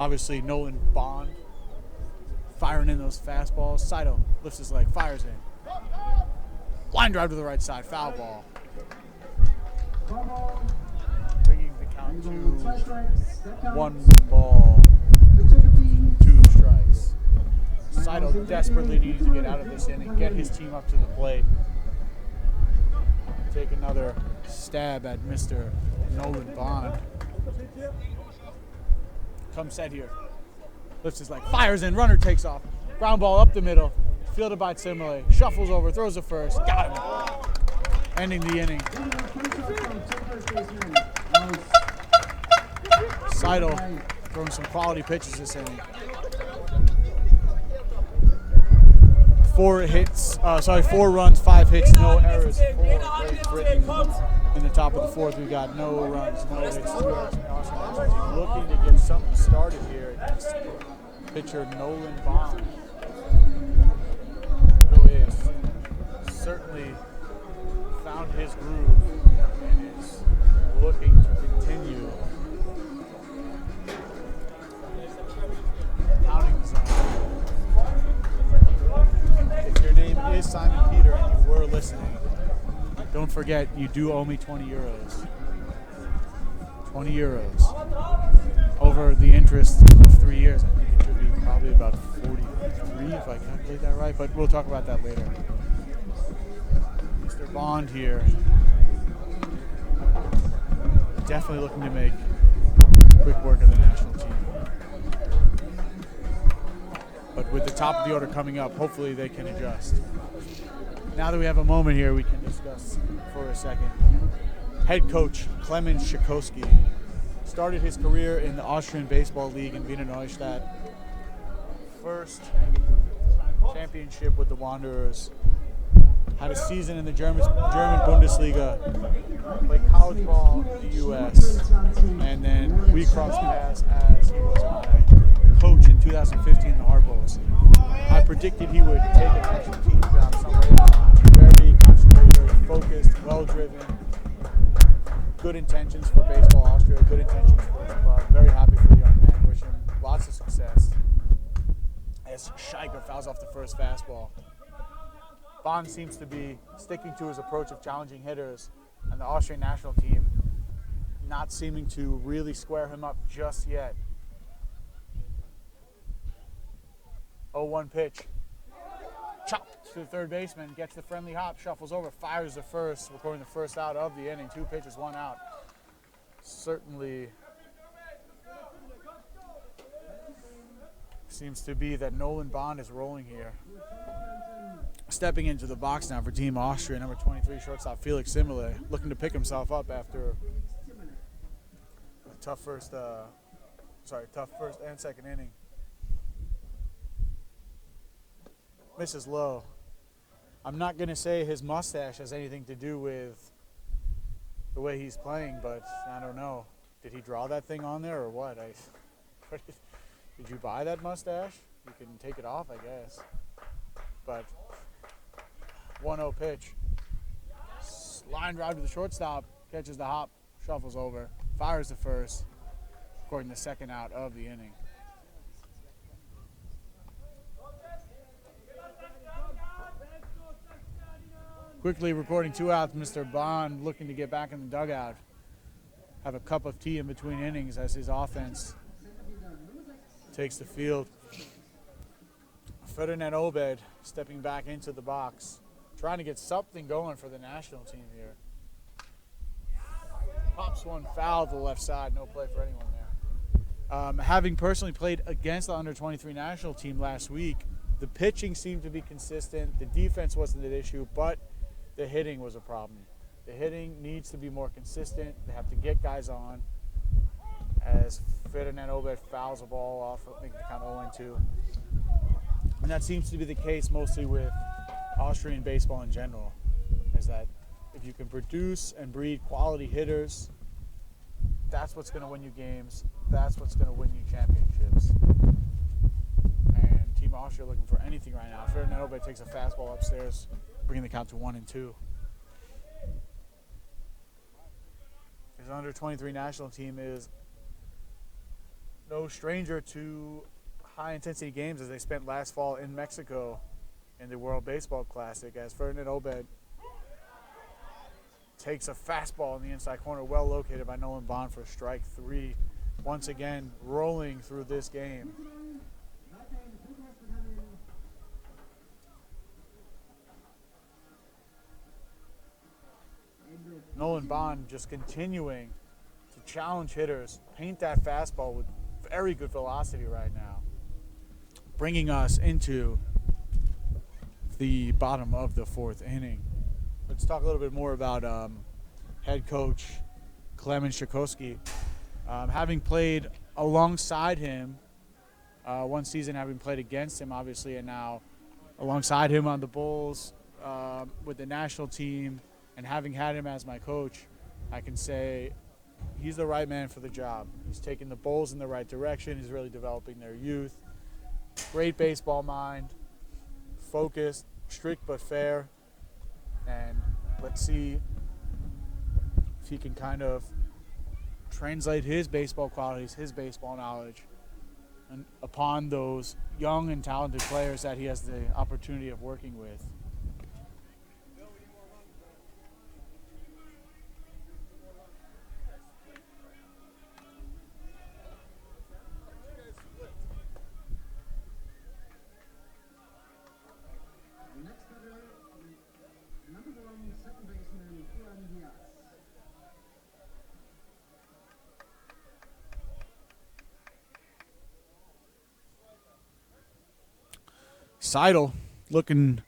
obviously Nolan Bond, firing in those fastballs. Seidel lifts his leg, fires in. Line drive to the right side, foul ball. Bringing the count to 1 ball, 2 strikes. Seidel desperately needs to get out of this inning, get his team up to the plate. Take another stab at Mr. Nolan Bond. Comes set here. Lifts his leg, fires in, runner takes off. Ground ball up the middle. Fielded by Simile. Shuffles over, throws the first. Got him. Ending the inning. Seidel throwing some quality pitches this inning. 4 runs, 5 hits, no errors. 4 great Britain. In the top of the 4th, we got no runs, no hits. 2 errors. Looking to get something started here against pitcher Nolan Bond, who is certainly found his groove and is looking to continue pounding the zone. If your name is Simon Peter and you were listening, don't forget you do owe me 20 euros. 20 euros over the interest of 3 years. I think it should be probably about 43 if I calculate that right, but we'll talk about that later. Mr. Bond here, definitely looking to make quick work of the national team. But with the top of the order coming up, hopefully they can adjust. Now that we have a moment here, we can discuss for a second. Head coach Clemens Schikowski started his career in the Austrian Baseball League in Wiener Neustadt. First championship with the Wanderers. Had a season in the German Bundesliga. Played college ball in the U.S. And then we crossed paths as he was my coach in 2015 in the Hardballs. I predicted he would take a national team job somewhere. Very concentrated, focused, well-driven. Good intentions for Baseball Austria, good intentions for his club. Very happy for the young man. Wish him lots of success. As Scheiker fouls off the first fastball. Bond seems to be sticking to his approach of challenging hitters, and the Austrian national team not seeming to really square him up just yet. 0-1 pitch. Chopped to the third baseman, gets the friendly hop, shuffles over, fires the first, recording the first out of the inning. 2 pitches, 1 out. Certainly seems to be that Nolan Bond is rolling here. Stepping into the box now for Team Austria, number 23 shortstop Felix Simile, looking to pick himself up after a tough first and second inning. Misses low. I'm not going to say his mustache has anything to do with the way he's playing, but I don't know. Did he draw that thing on there or what? Did you buy that mustache? You can take it off, I guess. But 1-0 pitch. Line drive to the shortstop. Catches the hop. Shuffles over. Fires the first. Recording the second out of the inning. Quickly recording 2 outs, Mr. Bond looking to get back in the dugout. Have a cup of tea in between innings as his offense takes the field. Ferdinand Obed stepping back into the box, trying to get something going for the national team here. Pops one foul to the left side, no play for anyone there. Having personally played against the under-23 national team last week, the pitching seemed to be consistent. The defense wasn't an issue, but the hitting was a problem. The hitting needs to be more consistent. They have to get guys on. As Ferdinand Obed fouls a ball off, making the count 0-2. And that seems to be the case mostly with Austrian baseball in general, is that if you can produce and breed quality hitters, that's what's going to win you games. That's what's going to win you championships. And Team Austria looking for anything right now. Ferdinand Obed takes a fastball upstairs, bringing the count to 1-2. His under-23 national team is no stranger to high-intensity games as they spent last fall in Mexico in the World Baseball Classic, as Ferdinand Obed takes a fastball in the inside corner, well located by Nolan Bond for strike 3. Once again, rolling through this game. Nolan Bond just continuing to challenge hitters, paint that fastball with very good velocity right now, bringing us into the bottom of the fourth inning. Let's talk a little bit more about head coach Klemen Shikoski. Having played alongside him one season, having played against him, obviously, and now alongside him on the Bulls with the national team, and having had him as my coach, I can say he's the right man for the job. He's taking the Bulls in the right direction. He's really developing their youth. Great baseball mind, focused, strict but fair, and let's see if he can kind of translate his baseball qualities, his baseball knowledge, and upon those young and talented players that he has the opportunity of working with. Next batter, number 1, second baseman, Diaz. Seidel looking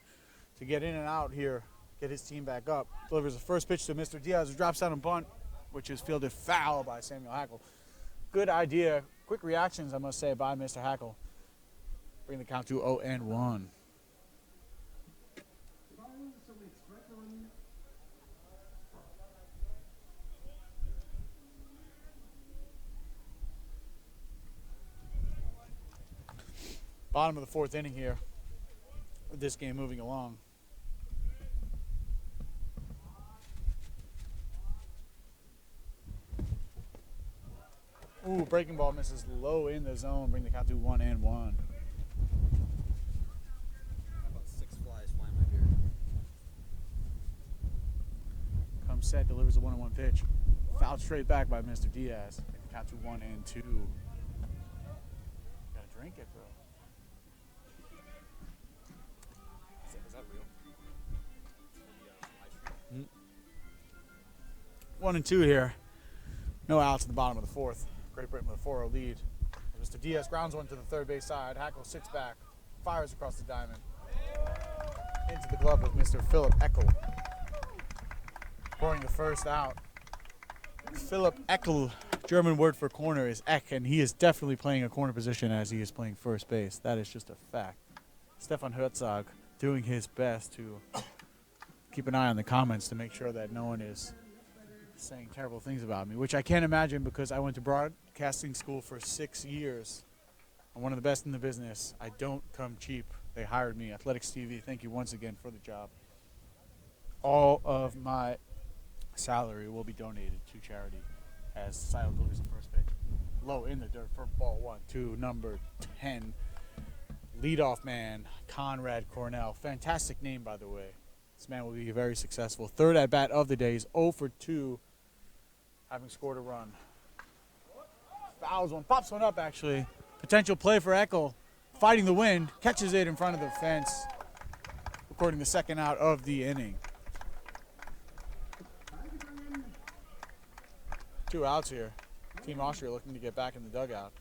to get in and out here, get his team back up. Delivers the first pitch to Mr. Diaz, who drops down a bunt, which is fielded foul by Samuel Hackle. Good idea. Quick reactions, I must say, by Mr. Hackle. Bring the count to 0-1. So it's strike one. Bottom of the fourth inning here, with this game moving along. Ooh, breaking ball misses low in the zone. Bring the count to 1-1. About 6 flies flying my beard. Comes set, delivers a 1-1 pitch. Fouled straight back by Mr. Diaz. Bring the count to 1-2. Gotta drink it, bro. Is that real? The ice cream? 1-2 here. No outs at the bottom of the fourth. Great Britain with a 4-0 lead. Mr. Diaz grounds one to the third base side. Hackle sits back, fires across the diamond. Into the glove of Mr. Phillip Echo. Scoring the first out. Phillip Echo, German word for corner is Eck, and he is definitely playing a corner position as he is playing first base. That is just a fact. Stefan Herzog doing his best to keep an eye on the comments to make sure that no one is saying terrible things about me, which I can't imagine because I went to broadcasting school for 6 years. I'm one of the best in the business. I don't come cheap. They hired me. Athletics TV, thank you once again for the job. All of my salary will be donated to charity as Seidel delivers the first pitch. Low in the dirt for ball 1 to number 10. Leadoff man, Conrad Cornell. Fantastic name, by the way. This man will be very successful. Third at bat of the day is 0 for 2, having scored a run. Fouls one, pops one up actually. Potential play for Eckel, fighting the wind, catches it in front of the fence, recording the second out of the inning. 2 outs here. Team Austria looking to get back in the dugout.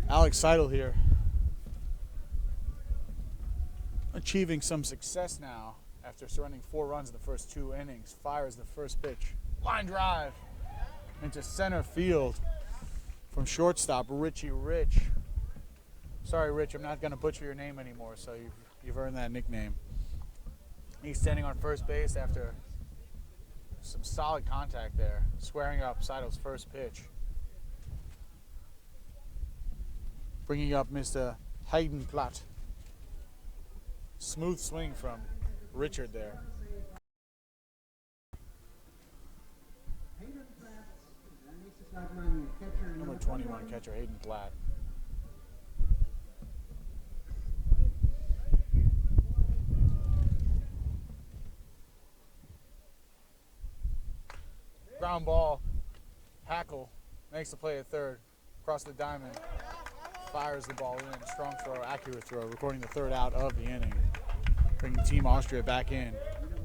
Alex Seidel here, achieving some success now after surrendering 4 runs in the first 2 innings. Fires the first pitch. Line drive into center field from shortstop Richie Rich. Sorry, Rich, I'm not going to butcher your name anymore, so you've earned that nickname. He's standing on first base after some solid contact there, squaring up Seidel's first pitch. Bringing up Mr. Heidenplatt. Smooth swing from Richard there. Number 21 catcher Hayden Platt. Ground ball. Hackle makes the play at third. Across the diamond. fires the ball in. Strong throw, accurate throw, recording the third out of the inning. Bringing Team Austria back in.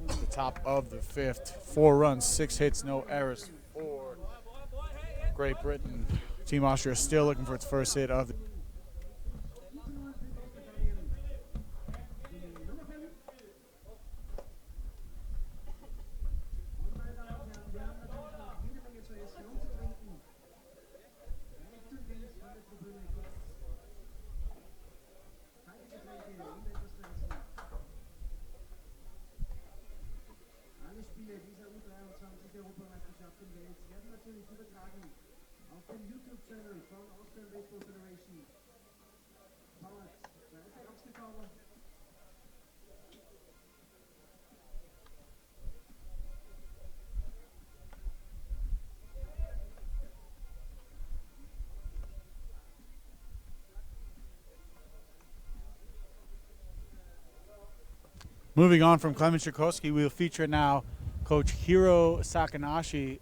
The top of the fifth. 4 runs, 6 hits, no errors for Great Britain. Team Austria still looking for its first hit of the Alle Spiele dieser U23 Europameisterschaft in Wales werden natürlich übertragen auf dem YouTube-Channel von Austrian Baseball Federation. Powered, da ist er rausgekommen. Moving on from Clement Tchaikovsky, we'll feature now Coach Hiro Sakanashi.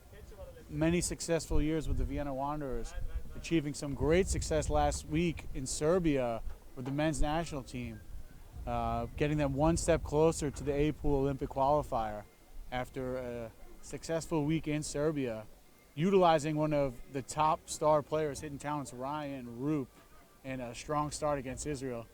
Many successful years with the Vienna Wanderers, achieving some great success last week in Serbia with the men's national team, getting them one step closer to the A-Pool Olympic qualifier after a successful week in Serbia, utilizing one of the top star players, hidden talents, Ryan Roop, in a strong start against Israel.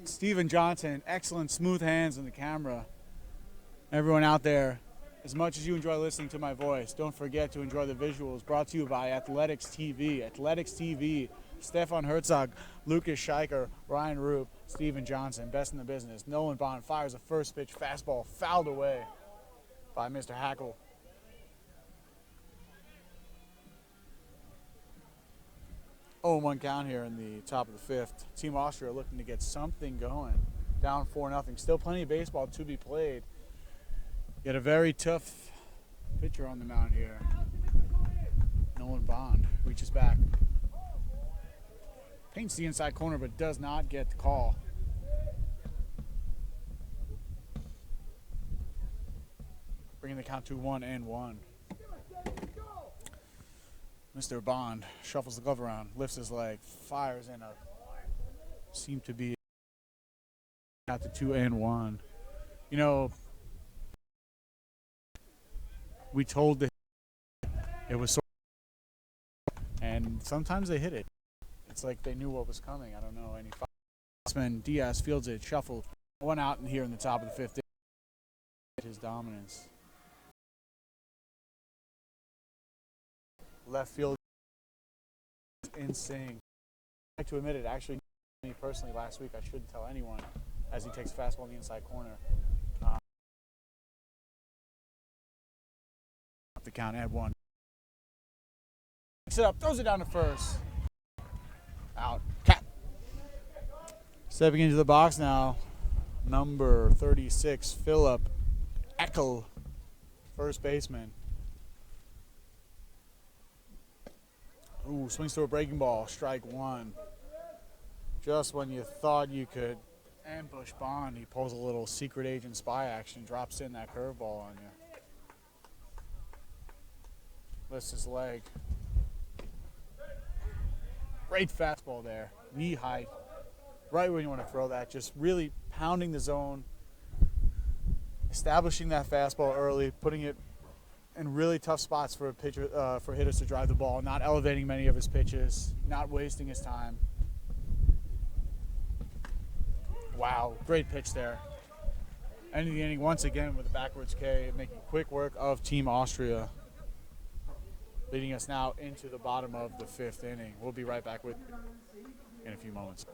Steven Johnson, excellent smooth hands on the camera. Everyone out there, as much as you enjoy listening to my voice, don't forget to enjoy the visuals, brought to you by Athletics TV. Athletics TV, Stefan Herzog, Lucas Scheicher, Ryan Roop, Steven Johnson, best in the business. Nolan Bond fires a first pitch fastball, fouled away by Mr. Hackle. 0-1 count here in the top of the fifth. Team Austria looking to get something going. Down 4-0. Still plenty of baseball to be played. Yet a very tough pitcher on the mound here. Nolan Bond reaches back. Paints the inside corner but does not get the call. Bringing the count to 1-1. Mr. Bond shuffles the glove around, lifts his leg, fires in a seem to be at the 2-1. You know, we told the it was sort of, and sometimes they hit it. It's like they knew what was coming. I don't know. Any batsman Diaz fields it, shuffle, one out in here in the top of the fifth. His dominance. Left field insane. I like to admit it, actually, me personally last week, I shouldn't tell anyone as he takes a fastball in the inside corner. The count at 1. Picks it up, throws it down to first. Out. Cat. Stepping into the box now, number 36, Phillip Echo, first baseman. Ooh, swings to a breaking ball, strike 1. Just when you thought you could ambush Bond, he pulls a little secret agent spy action, drops in that curveball on you. Lifts his leg. Great fastball there, knee height. Right when you want to throw that, just really pounding the zone, establishing that fastball early, putting it in really tough spots for a pitcher, for hitters to drive the ball, not elevating many of his pitches, not wasting his time. Wow, great pitch there. Ending the inning once again with a backwards K, making quick work of Team Austria, leading us now into the bottom of the fifth inning. We'll be right back with you in a few moments.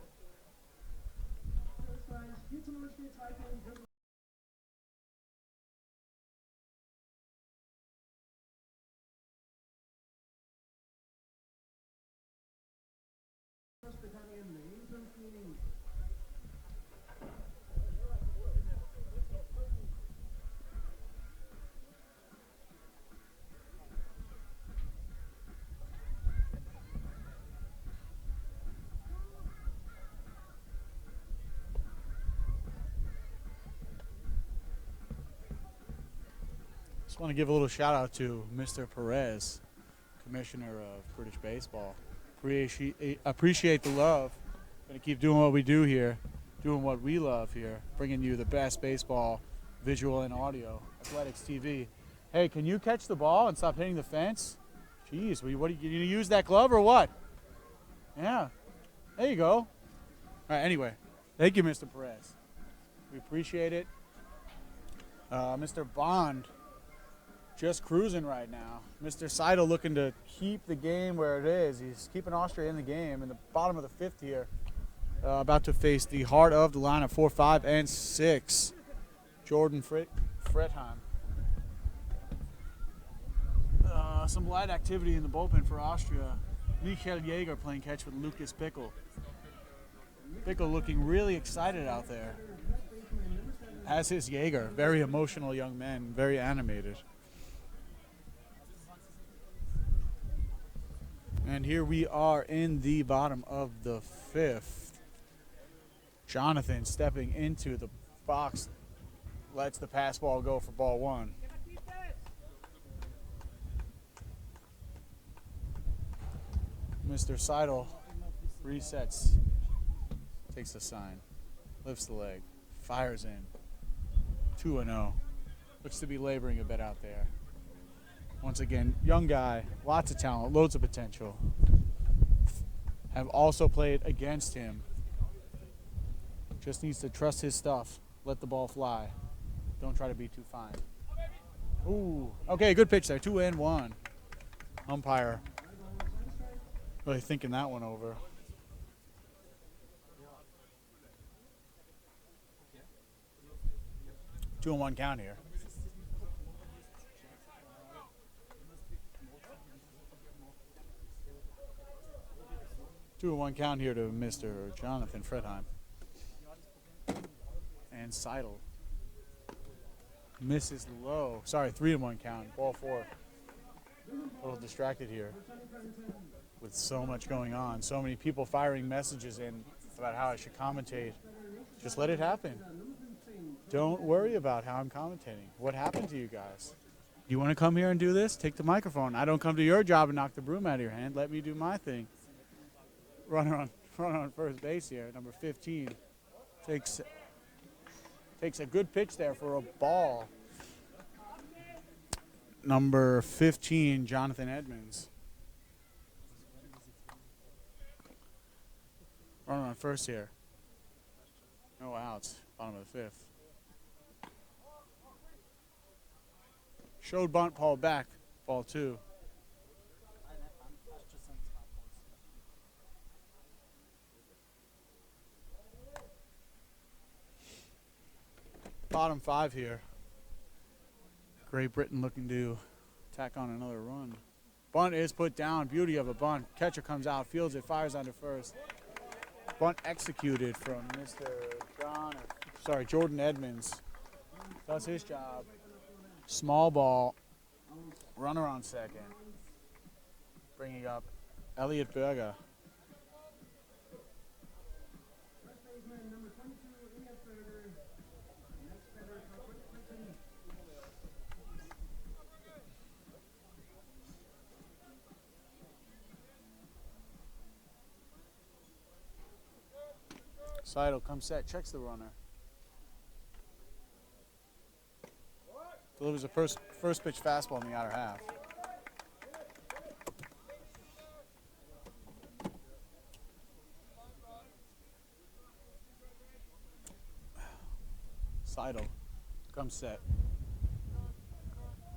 Just want to give a little shout out to Mr. Perez, Commissioner of British Baseball. Appreciate the love. Going to keep doing what we do here, doing what we love here, bringing you the best baseball, visual and audio, Athletics TV. Hey, can you catch the ball and stop hitting the fence? Jeez, what are you going to use that glove or what? Yeah, there you go. All right, anyway, thank you, Mr. Perez. We appreciate it. Mr. Bond just cruising right now. Mr. Seidel looking to keep the game where it is. He's keeping Austria in the game in the bottom of the fifth here. About to face the heart of the lineup, 4, 5, and 6. Jordan Fretheim. Some light activity in the bullpen for Austria. Michael Jaeger playing catch with Lucas Pickle. Pickle looking really excited out there. As is Jaeger. Very emotional young man, very animated. And here we are in the bottom of the fifth. Jonathan stepping into the box, lets the pass ball go for ball one. Mr. Seidel resets, takes the sign, lifts the leg, fires in. 2-0. Looks to be laboring a bit out there. Once again, young guy, lots of talent, loads of potential. Have also played against him. Just needs to trust his stuff, let the ball fly. Don't try to be too fine. Ooh, okay, good pitch there, 2-1. Umpire really thinking that one over. Two and one count here. Two and one count here to Mr. Jonathan Fretheim. And Seidel misses low. Sorry, 3-1 count. Ball 4. A little distracted here with so much going on. So many people firing messages in about how I should commentate. Just let it happen. Don't worry about how I'm commentating. What happened to you guys? You want to come here and do this? Take the microphone. I don't come to your job and knock the broom out of your hand. Let me do my thing. Runner on first base here, number 15. Takes a good pitch there for a ball. Number 15, Jonathan Edmonds. Runner on first here. No outs. Bottom of the fifth. Showed bunt, Paul back. Ball 2. Bottom 5 here. Great Britain looking to tack on another run. Bunt is put down. Beauty of a bunt. Catcher comes out, fields it, fires onto first. Bunt executed from Jordan Edmonds. Does his job. Small ball. Runner on second. Bringing up Elliot Berger. Seidel comes set, checks the runner. Delivers a first pitch fastball in the outer half. Seidel comes set.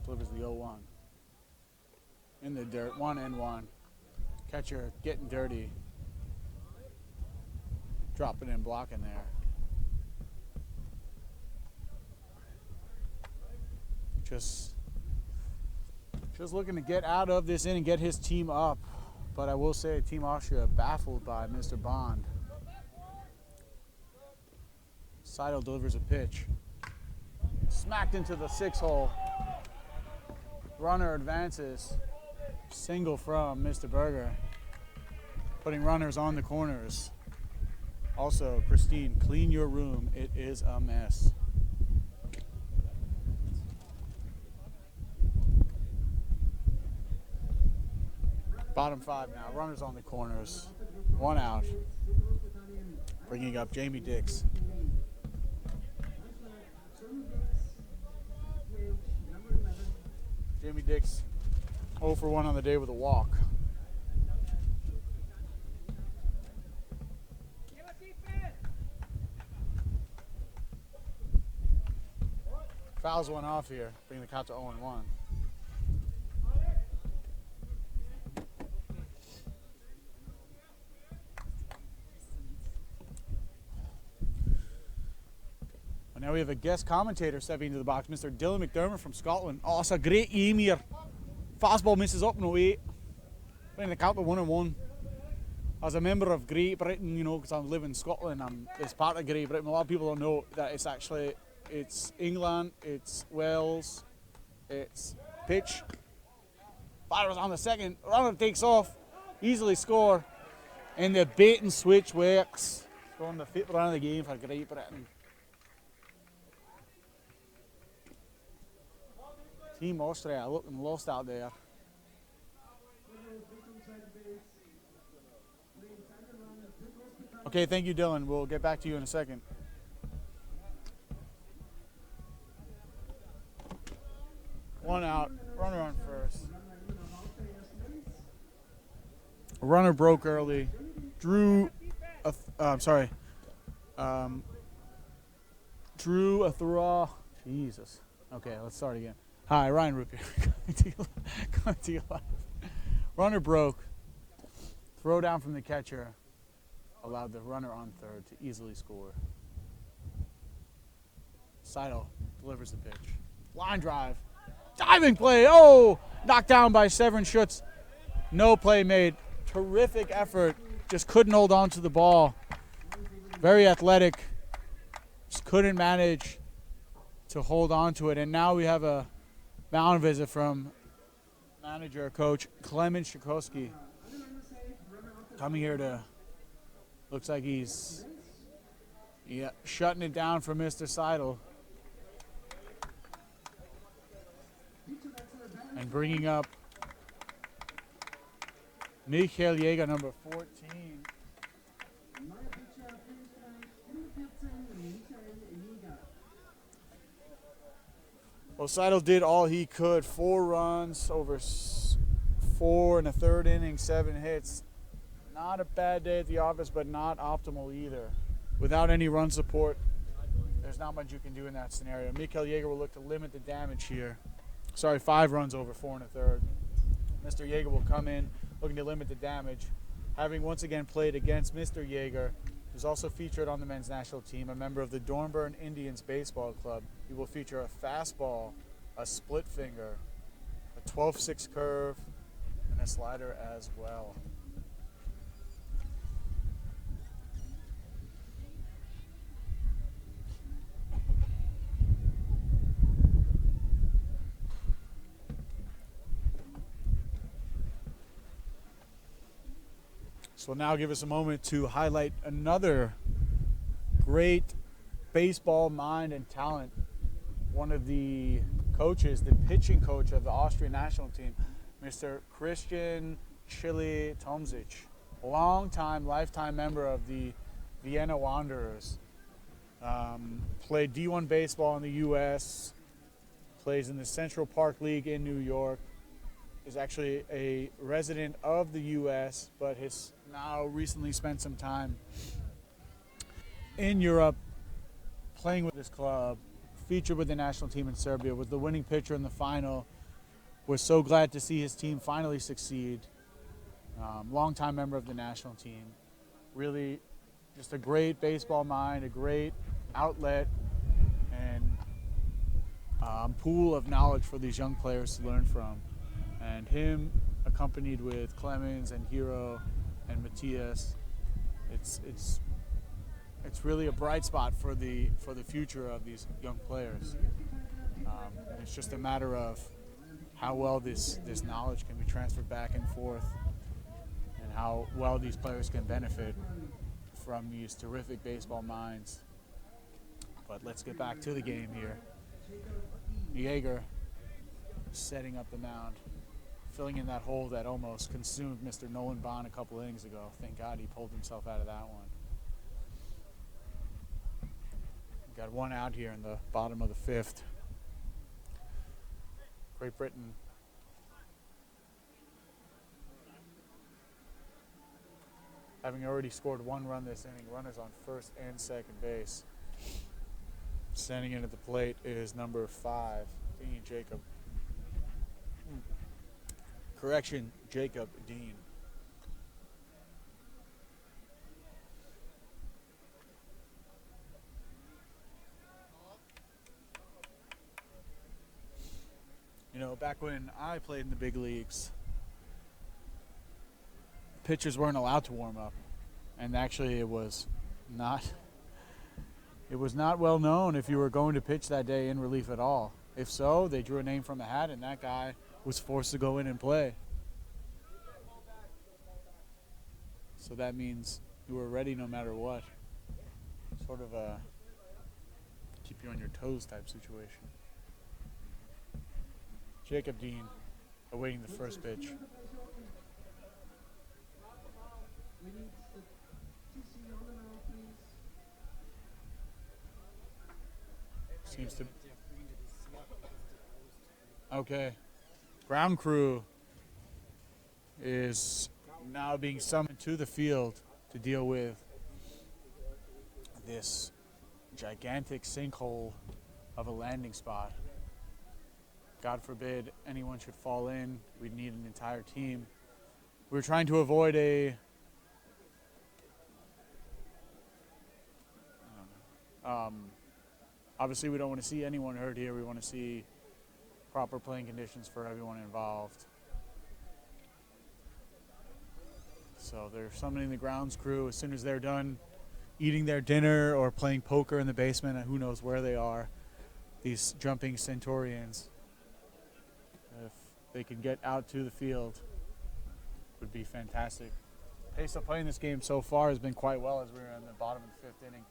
Delivers the 0-1. In the dirt, 1-1. Catcher getting dirty. Dropping in, blocking there. Just looking to get out of this inning, get his team up. But I will say Team Austria baffled by Mr. Bond. Seidel delivers a pitch. Smacked into the 6-hole. Runner advances. Single from Mr. Berger. Putting runners on the corners. Also, Christine, clean your room. It is a mess. Bottom 5 now. Runners on the corners. 1 out. Bringing up Jamie Dix. Jamie Dix 0 for 1 on the day with a walk. Fouls one off here, bringing the count to 0-1. Now we have a guest commentator stepping into the box, Mr. Dylan McDermott from Scotland. Oh, it's a great aim here. Fastball misses up no 8. Bringing the count to 1-1. As a member of Great Britain, you know, because I live in Scotland, it's part of Great Britain. A lot of people don't know that it's England, it's Wales, it's pitch. Fires on the second, runner takes off, easily score, and the bait and switch works. Scoring the 5th run of the game for Great Britain. Team Austria looking lost out there. Okay, thank you, Dylan. We'll get back to you in a second. One out, runner on first. A runner broke early. Drew a throw. Jesus. Okay, let's start again. Hi, Ryan Roop here. Coming to you live. Runner broke. Throw down from the catcher allowed the runner on third to easily score. Seidel delivers the pitch. Line drive. Diving play. Oh! Knocked down by Severin Schutz. No play made. Terrific effort. Just couldn't hold on to the ball. Very athletic. Just couldn't manage to hold on to it. And now we have a mound visit from manager, coach Clement Shikowski. Coming here to, looks like he's shutting it down for Mr. Seidel. And bringing up Michael Jäger, number 14. Well, Seidel did all he could. 4 runs over 4 1/3 innings, 7 hits. Not a bad day at the office, but not optimal either. Without any run support, there's not much you can do in that scenario. Michael Jäger will look to limit the damage here. Sorry, 5 runs over 4 1/3. Mr. Jäger will come in looking to limit the damage. Having once again played against Mr. Jäger, who's also featured on the men's national team, a member of the Dornbirn Indians Baseball Club. He will feature a fastball, a split finger, a 12-6 curve, and a slider as well. So we'll now give us a moment to highlight another great baseball mind and talent. One of the coaches, the pitching coach of the Austrian national team, Mr. Christian Chili Tomzic, a lifetime member of the Vienna Wanderers. Played D1 baseball in the U.S., plays in the Central Park League in New York, is actually a resident of the U.S., but has now recently spent some time in Europe playing with his club, featured with the national team in Serbia, was the winning pitcher in the final. We're so glad to see his team finally succeed. Longtime member of the national team. Really just a great baseball mind, a great outlet, and pool of knowledge for these young players to learn from. And him, accompanied with Clemens and Hero and Matthias, it's really a bright spot for the future of these young players. It's just a matter of how well this knowledge can be transferred back and forth, and how well these players can benefit from these terrific baseball minds. But let's get back to the game here. Jäger setting up the mound filling in that hole that almost consumed Mr. Nolan Bond a couple innings ago. Thank God he pulled himself out of that one. Got one out here in the bottom of the fifth. Great Britain having already scored one run this inning. Runners on first and second base. Standing in at the plate is number 5, Dean Jacob. Correction, Jacob Dean. You know, back when I played in the big leagues, pitchers weren't allowed to warm up. And actually it was not well known if you were going to pitch that day in relief at all. If so, they drew a name from a hat and that guy was forced to go in and play. So that means you were ready no matter what. Sort of a keep you on your toes type situation. Jacob Dean awaiting the first pitch. We need the TC on the mound, please. Seems to. Okay. Ground crew is now being summoned to the field to deal with this gigantic sinkhole of a landing spot. God forbid anyone should fall in. We'd need an entire team. We're trying to avoid a obviously we don't want to see anyone hurt here. We want to see proper playing conditions for everyone involved. So they're summoning the grounds crew. As soon as they're done eating their dinner or playing poker in the basement, and who knows where they are, these jumping Centurions, if they can get out to the field, would be fantastic. Pace of play in this game so far has been quite well as we're in the bottom of the 5th inning.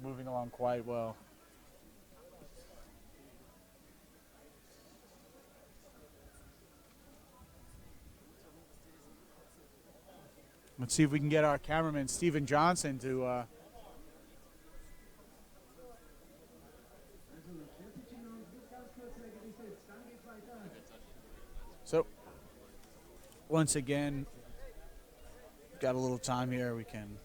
Moving along quite well. Let's see if we can get our cameraman, Stephen Johnson, to so once again, got a little time here. We can.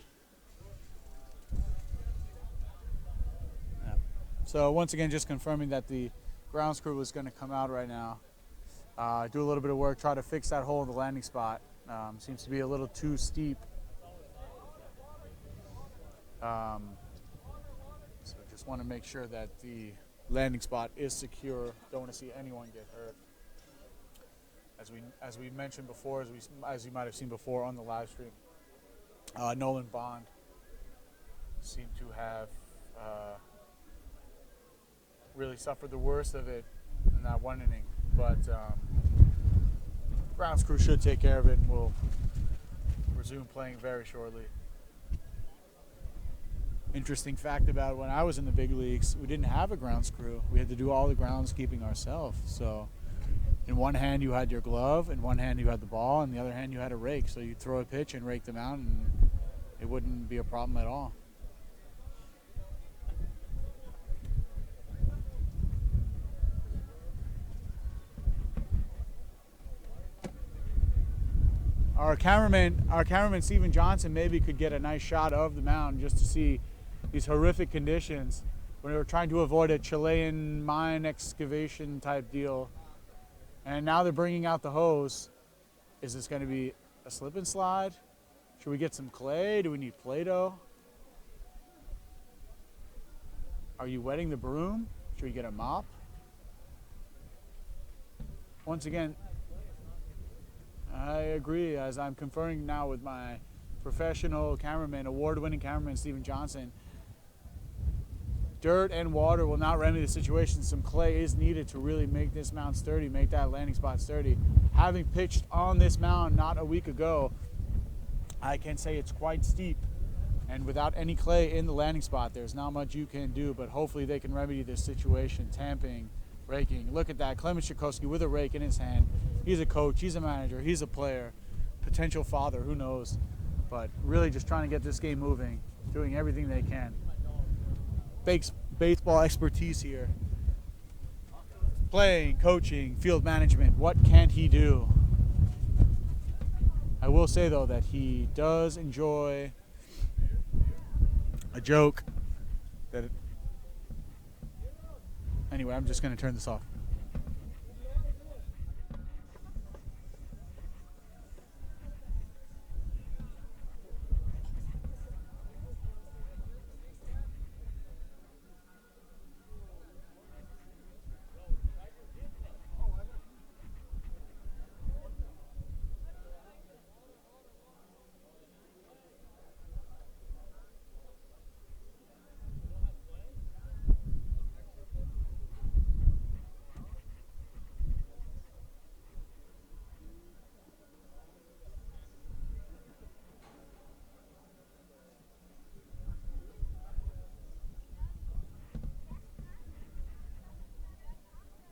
So once again, just confirming that the grounds crew was going to come out right now, do a little bit of work, try to fix that hole in the landing spot. Seems to be a little too steep. So just want to make sure that the landing spot is secure. Don't want to see anyone get hurt. As we mentioned before, as you might have seen before on the live stream, Nolan Bond seemed to have really suffered the worst of it in that one inning, but grounds crew should take care of it, and we'll resume playing very shortly. Interesting fact about when I was in the big leagues, we didn't have a grounds crew. We had to do all the groundskeeping ourselves. So in one hand you had your glove, in one hand you had the ball, and the other hand you had a rake. So you'd throw a pitch and rake them out, and it wouldn't be a problem at all. Our cameraman Stephen Johnson maybe could get a nice shot of the mound just to see these horrific conditions when we were trying to avoid a Chilean mine excavation type deal. And now they're bringing out the hose. Is this going to be a slip and slide? Should we get some clay? Do we need Play-Doh? Are you wetting the broom? Should we get a mop? Once again, I agree, as I'm conferring now with my professional cameraman, award-winning cameraman Stephen Johnson. Dirt and water will not remedy the situation. Some clay is needed to really make this mound sturdy, make that landing spot sturdy. Having pitched on this mound not a week ago, I can say it's quite steep. And without any clay in the landing spot, there's not much you can do, but hopefully they can remedy this situation, tamping Raking. Look at that. Clement Chakowski with a rake in his hand. He's a coach. He's a manager. He's a player. Potential father. Who knows? But really just trying to get this game moving. Doing everything they can. Baseball expertise here. Playing, coaching, field management. What can't he do? I will say, though, that he does enjoy a joke. Anyway, I'm just going to turn this off.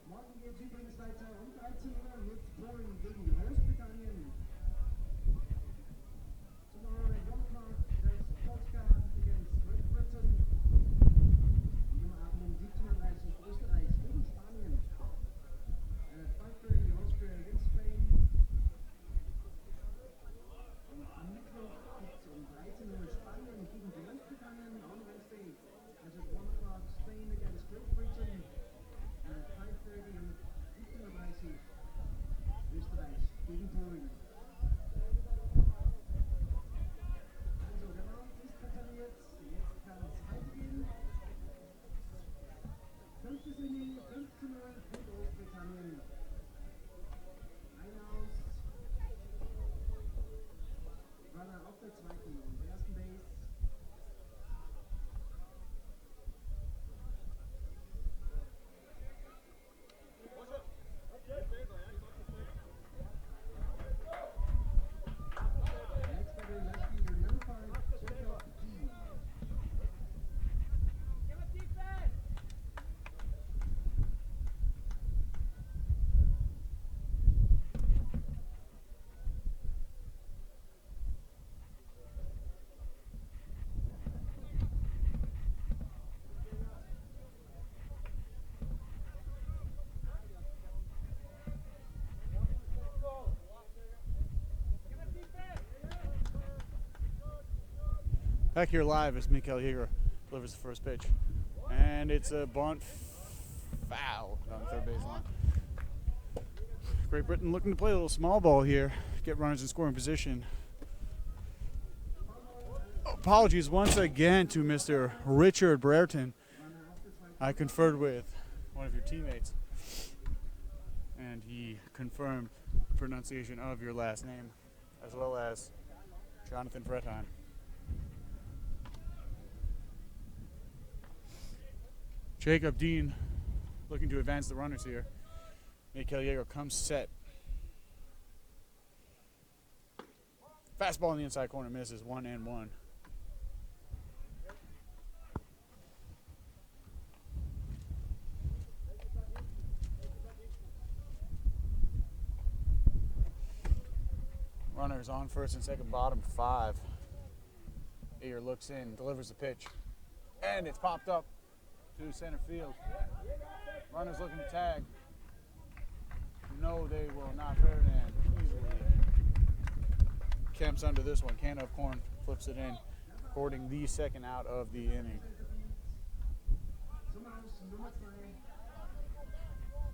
Morgen geht es übrigens weiter um 13 Uhr mit Polen gegen Großbritannien. Tomorrow at 1 o'clock, there's Portugal against Great Britain. Und am Abend um 17:30 Uhr Österreich gegen Spanien. And at 5:30 Austria against Spain. Und am Mittwoch gibt es um 13 Uhr Spanien gegen Großbritannien. On Wednesday, there's at 1 o'clock Spain against Great Britain. And at 5:30 und 17:30 Österreich gegen Polen. Also der Markt ist präpariert, jetzt kann es weitergehen. 5. Inning, 5:0 für Großbritannien. Ein aus. Runner auf der zweiten und ersten Base. Next batter left fielder number 5, Phillip Echo. Back here live as Mikael Jäger delivers the first pitch. And it's a bunt foul on the third baseline. Great Britain looking to play a little small ball here, get runners in scoring position. Apologies once again to Mr. Richard Brereton. I conferred with one of your teammates, and he confirmed the pronunciation of your last name, as well as Jonathan Fretheim. Jacob Dean looking to advance the runners here. Mikael Jäger comes set. Fastball in the inside corner misses, 1-1. Runners on first and second, bottom 5. Jäger looks in, delivers the pitch, and it's popped up to center field. Runners looking to tag. No, they will not. Ferdinand easily camps under this one. Can of corn flips it in, recording the second out of the inning. Zum Aus Nummer 2.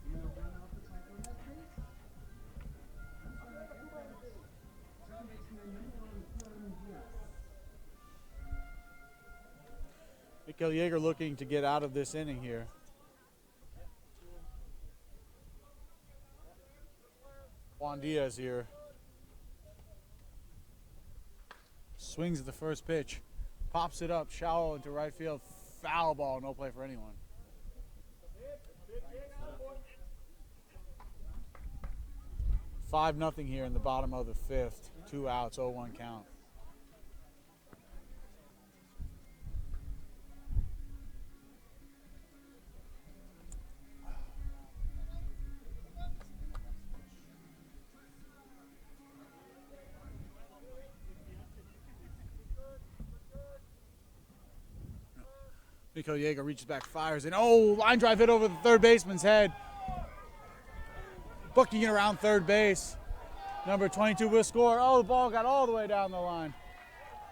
Immer noch Runner auf der zweiten und ersten Base. Anfang Endfeld. Second baseman number 1, Juan Diaz. Mikael Jäger looking to get out of this inning here. Juan Diaz here. Swings at the first pitch. Pops it up, shallow into right field. Foul ball, no play for anyone. Five-0 here in the bottom of the fifth. 2 outs, 0-1 count. Mikkel Jaeger reaches back, fires, and line drive hit over the third baseman's head. Booking it around third base. Number 22 will score. The ball got all the way down the line.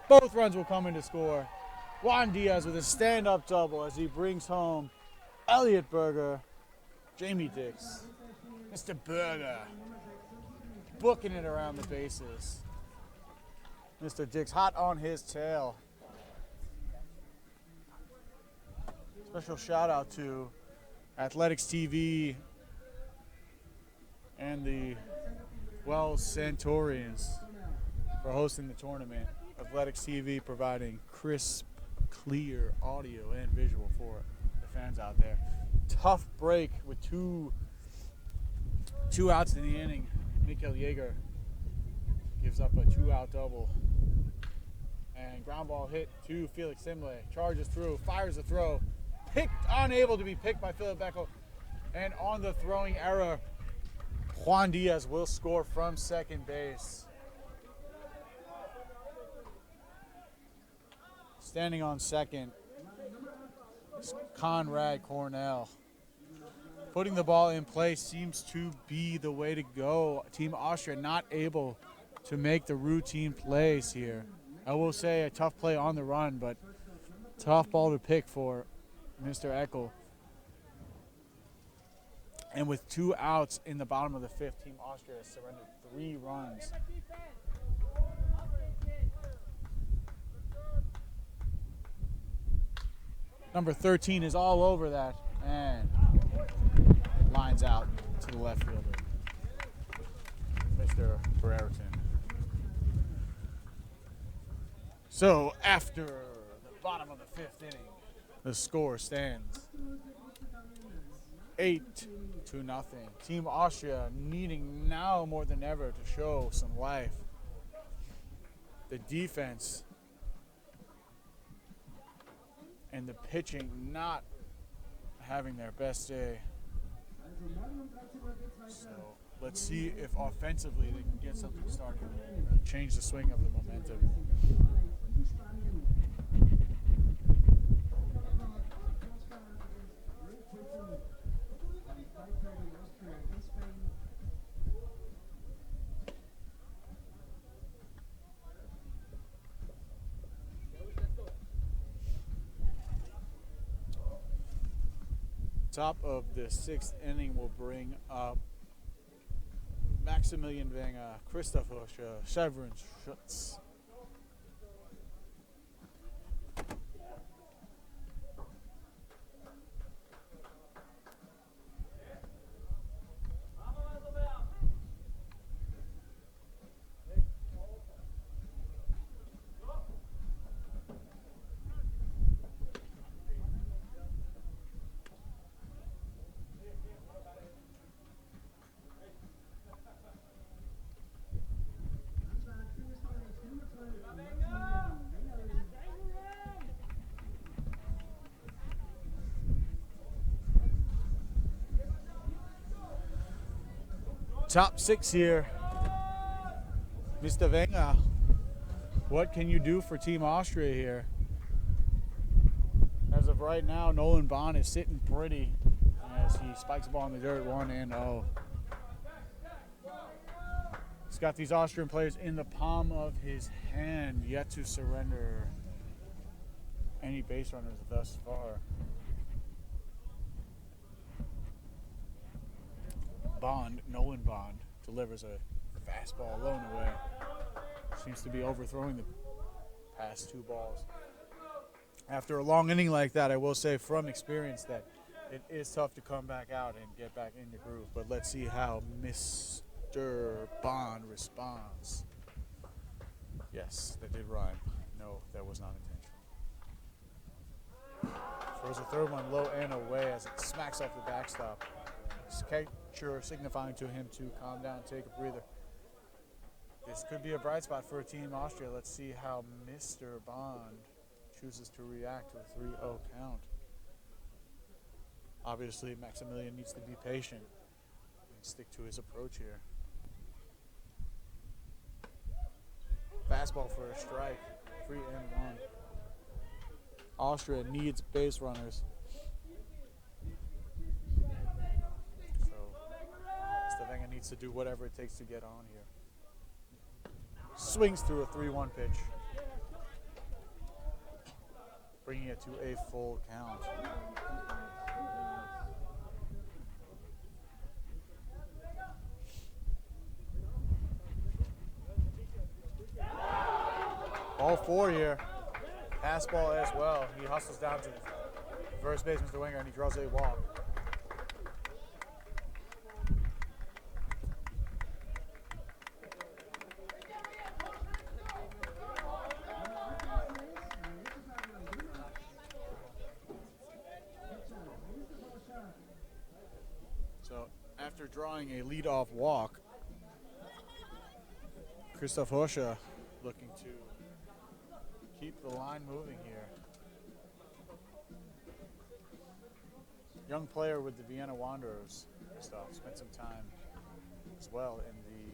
Both runs will come in to score. Juan Diaz with a stand-up double as he brings home Elliot Berger, Jamie Dix. Mr. Berger booking it around the bases. Mr. Dix hot on his tail. Special shout out to Athletics TV and the Wells Centaurians for hosting the tournament. Athletics TV providing crisp, clear audio and visual for the fans out there. Tough break with two outs in the inning. Mikkel Jaeger gives up a 2-out double. And ground ball hit to Felix Simle. Charges through, fires a throw. Unable to be picked by Phillip Echo. And on the throwing error, Juan Diaz will score from second base. Standing on second is Conrad Cornell. Putting the ball in play seems to be the way to go. Team Austria not able to make the routine plays here. I will say a tough play on the run, but tough ball to pick for Mr. Eckel. And with 2 outs in the bottom of the 5th, Team Austria has surrendered 3 runs. Number 13 is all over that and lines out to the left fielder, Mr. Brereton. So after the bottom of the 5th inning, the score stands 8-0. Team Austria needing now more than ever to show some life. The defense and the pitching not having their best day. So let's see if offensively they can get something started and change the swing of the momentum. Top of the 6th inning will bring up Maximilian Wenger, Christopher Severin Schutz. Top 6 here. Mr. Wenger, what can you do for Team Austria here? As of right now, Nolan Bond is sitting pretty as he spikes the ball in the dirt, 1-0. He's got these Austrian players in the palm of his hand, yet to surrender any base runners thus far. Nolan Bond, delivers a fastball low and away. Seems to be overthrowing the past 2 balls. After a long inning like that, I will say from experience that it is tough to come back out and get back in the groove. But let's see how Mr. Bond responds. Yes, that did rhyme. No, that was not intentional. Throws a third one low and away as it smacks off the backstop. Catcher signifying to him to calm down, take a breather. This could be a bright spot for Team Austria. Let's see how Mr. Bond chooses to react to a 3-0 count. Obviously, Maximilian needs to be patient and stick to his approach here. Fastball for a strike, 3-1. Austria needs base runners. So Mr. Wenger needs to do whatever it takes to get on here. Swings through a 3-1 pitch, bringing it to a full count. Ball 4 here. Pass ball as well. He hustles down to first base, Mr. Wenger, and he draws a walk. So after drawing a leadoff walk, Christoph Horscher looking to keep the line moving here. Young player with the Vienna Wanderers. Christoph spent some time as well in the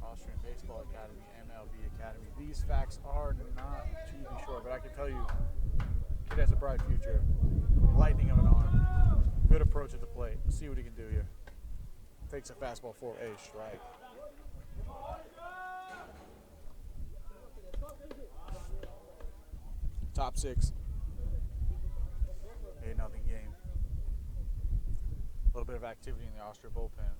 Austrian Baseball Academy, MLB Academy. These facts are not to be sure, but I can tell you it has a bright future. Lightning of an arm. Good approach at the plate. Let's see what he can do here. Takes a fastball for a strike. Top 6. 8-0 game. A little bit of activity in the Austria bullpen.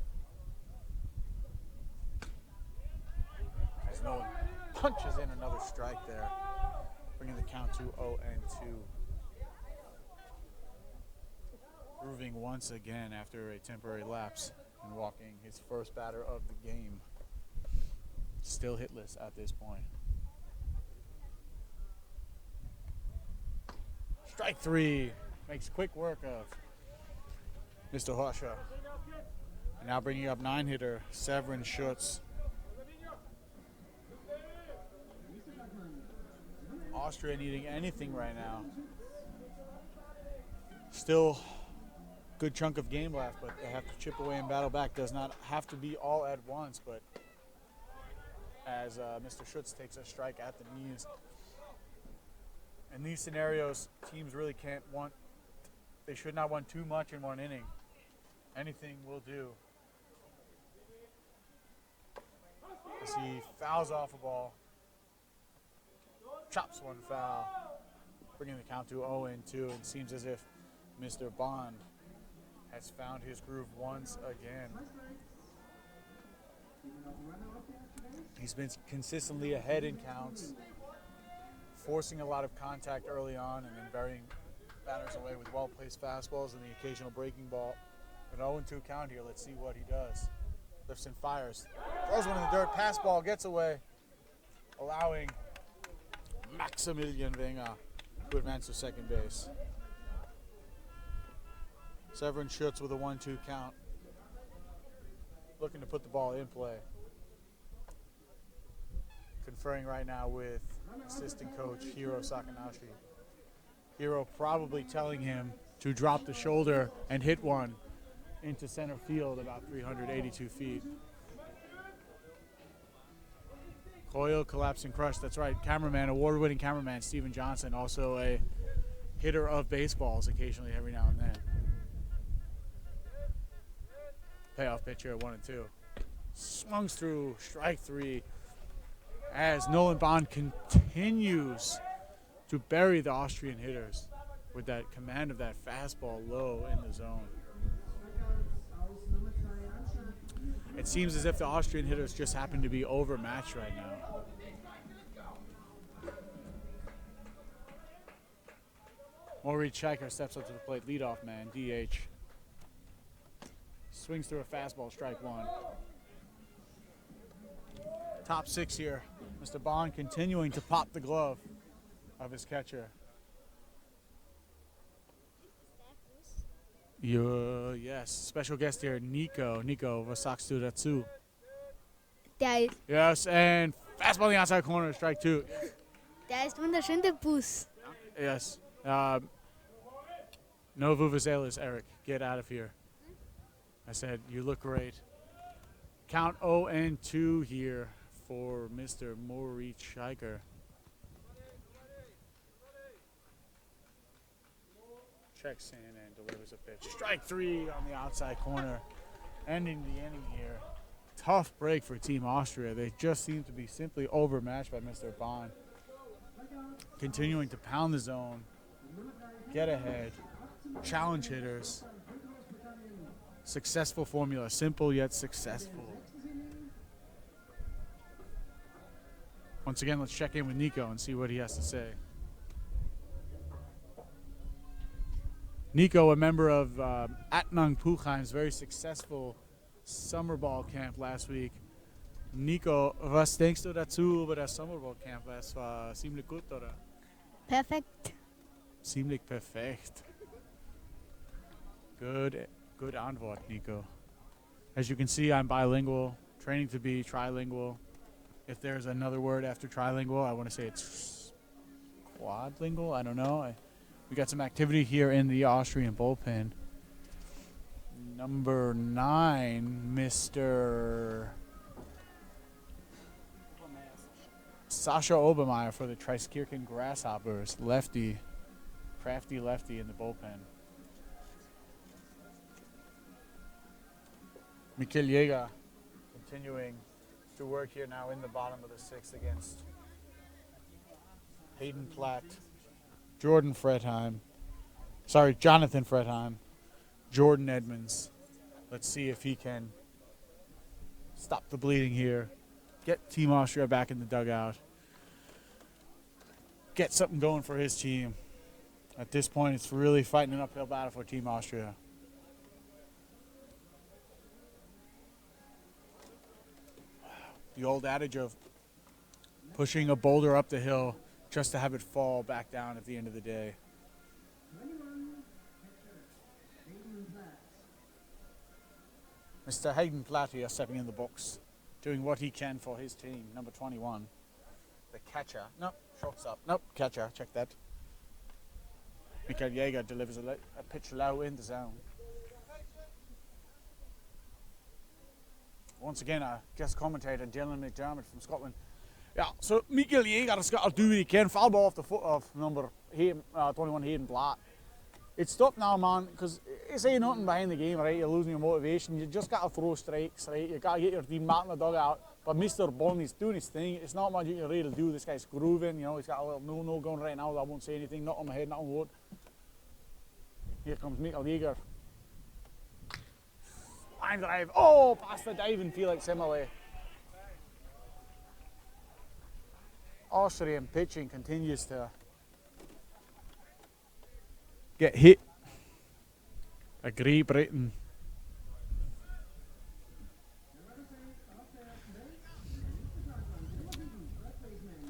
As Nolan punches in another strike there, bringing the count to 0-2. Grooving once again after a temporary lapse and walking his first batter of the game. Still hitless at this point. Strike 3 makes quick work of Mr. Horscher. And now bringing up 9-hitter Severin Schutz. Austria needing anything right now. Still good chunk of game left, but they have to chip away and battle back. Does not have to be all at once, but as Mr. Schutz takes a strike at the knees. In these scenarios, teams really they should not want too much in one inning. Anything will do. As he fouls off a ball, chops one foul, bringing the count to 0-2, and seems as if Mr. Bond has found his groove once again. He's been consistently ahead in counts, forcing a lot of contact early on and then burying batters away with well-placed fastballs and the occasional breaking ball. An 0-2 count here. Let's see what he does. Lifts and fires. Throws one in the dirt. Pass ball gets away, allowing Maximilian Wenger to advance to second base. Severin Schutz with a 1-2 count. Looking to put the ball in play. Conferring right now with assistant coach Hiro Sakanashi. Hiro probably telling him to drop the shoulder and hit one into center field about 382 feet. Coyle collapsing crush. That's right. Cameraman, award-winning cameraman Steven Johnson, also a hitter of baseballs occasionally every now and then. Payoff pitch here at 1-2. Swungs through strike 3 as Nolan Bond continues to bury the Austrian hitters with that command of that fastball low in the zone. It seems as if the Austrian hitters just happen to be overmatched right now. Moritz Scheicher steps up to the plate, leadoff man, DH. Swings through a fastball, strike 1. Top 6 here. Mr. Bond continuing to pop the glove of his catcher. Yes, special guest here, Nico. Nico, was sagst du dazu? Der, Yes, and fastball in the outside corner, strike 2. der ist wunderschön, der Bus. Yes. No vuvuzelas, Eric. Get out of here. I said, you look great. Count 0-2 here for Mr. Moritz Scheicher. checks in and delivers a pitch. Strike 3 on the outside corner, ending the inning here. Tough break for Team Austria. They just seem to be simply overmatched by Mr. Bond. Continuing to pound the zone, get ahead, challenge hitters. Successful formula, simple yet successful. Once again, let's check in with Nico and see what he has to say. Nico, a member of Atnang Puchheim's very successful summer ball camp last week. Nico, was denkst du dazu über das Summerball-Camp? Es war ziemlich gut, oder? Perfekt. Ziemlich perfekt. Good Antwort, Nico. As you can see, I'm bilingual, training to be trilingual. If there's another word after trilingual, I want to say it's quadlingual. I don't know. We got some activity here in the Austrian bullpen. Number 9, Mr. Sasha Obermeyer for the Treiskirchen Grasshoppers. Lefty, crafty lefty in the bullpen. Mikkel Jäger continuing to work here now in the bottom of the 6th against Hayden Platt, Jonathan Fredheim, Jordan Edmonds. Let's see if he can stop the bleeding here, get Team Austria back in the dugout, get something going for his team. At this point, it's really fighting an uphill battle for Team Austria. The old adage of pushing a boulder up the hill just to have it fall back down at the end of the day. Mr. Hayden Platt here stepping in the box, doing what he can for his team. Number 21, the catcher. Nope, shortstop. Nope, catcher. Check that. Mikkel Jäger delivers a pitch low in the zone. Once again, our guest commentator, Dylan McDermott from Scotland. Yeah, so Mikkel Jäger has got to do what he can. Foul ball off the foot of number 21, Hayden Platt. It's stopped now, man, because it's ain't nothing behind the game, right? You're losing your motivation. You just got to throw strikes, right? You got to get your team back in the dugout. But Mr. Bonney's doing his thing. It's not much you can really do. This guy's grooving, you know. He's got a little no-no going right now. I won't say anything. Not on my head, not on wood. Here comes Mikkel Jäger. Line drive. Oh, past the diving Felix Emily. Austrian pitching continues to get hit. Agree, Britain.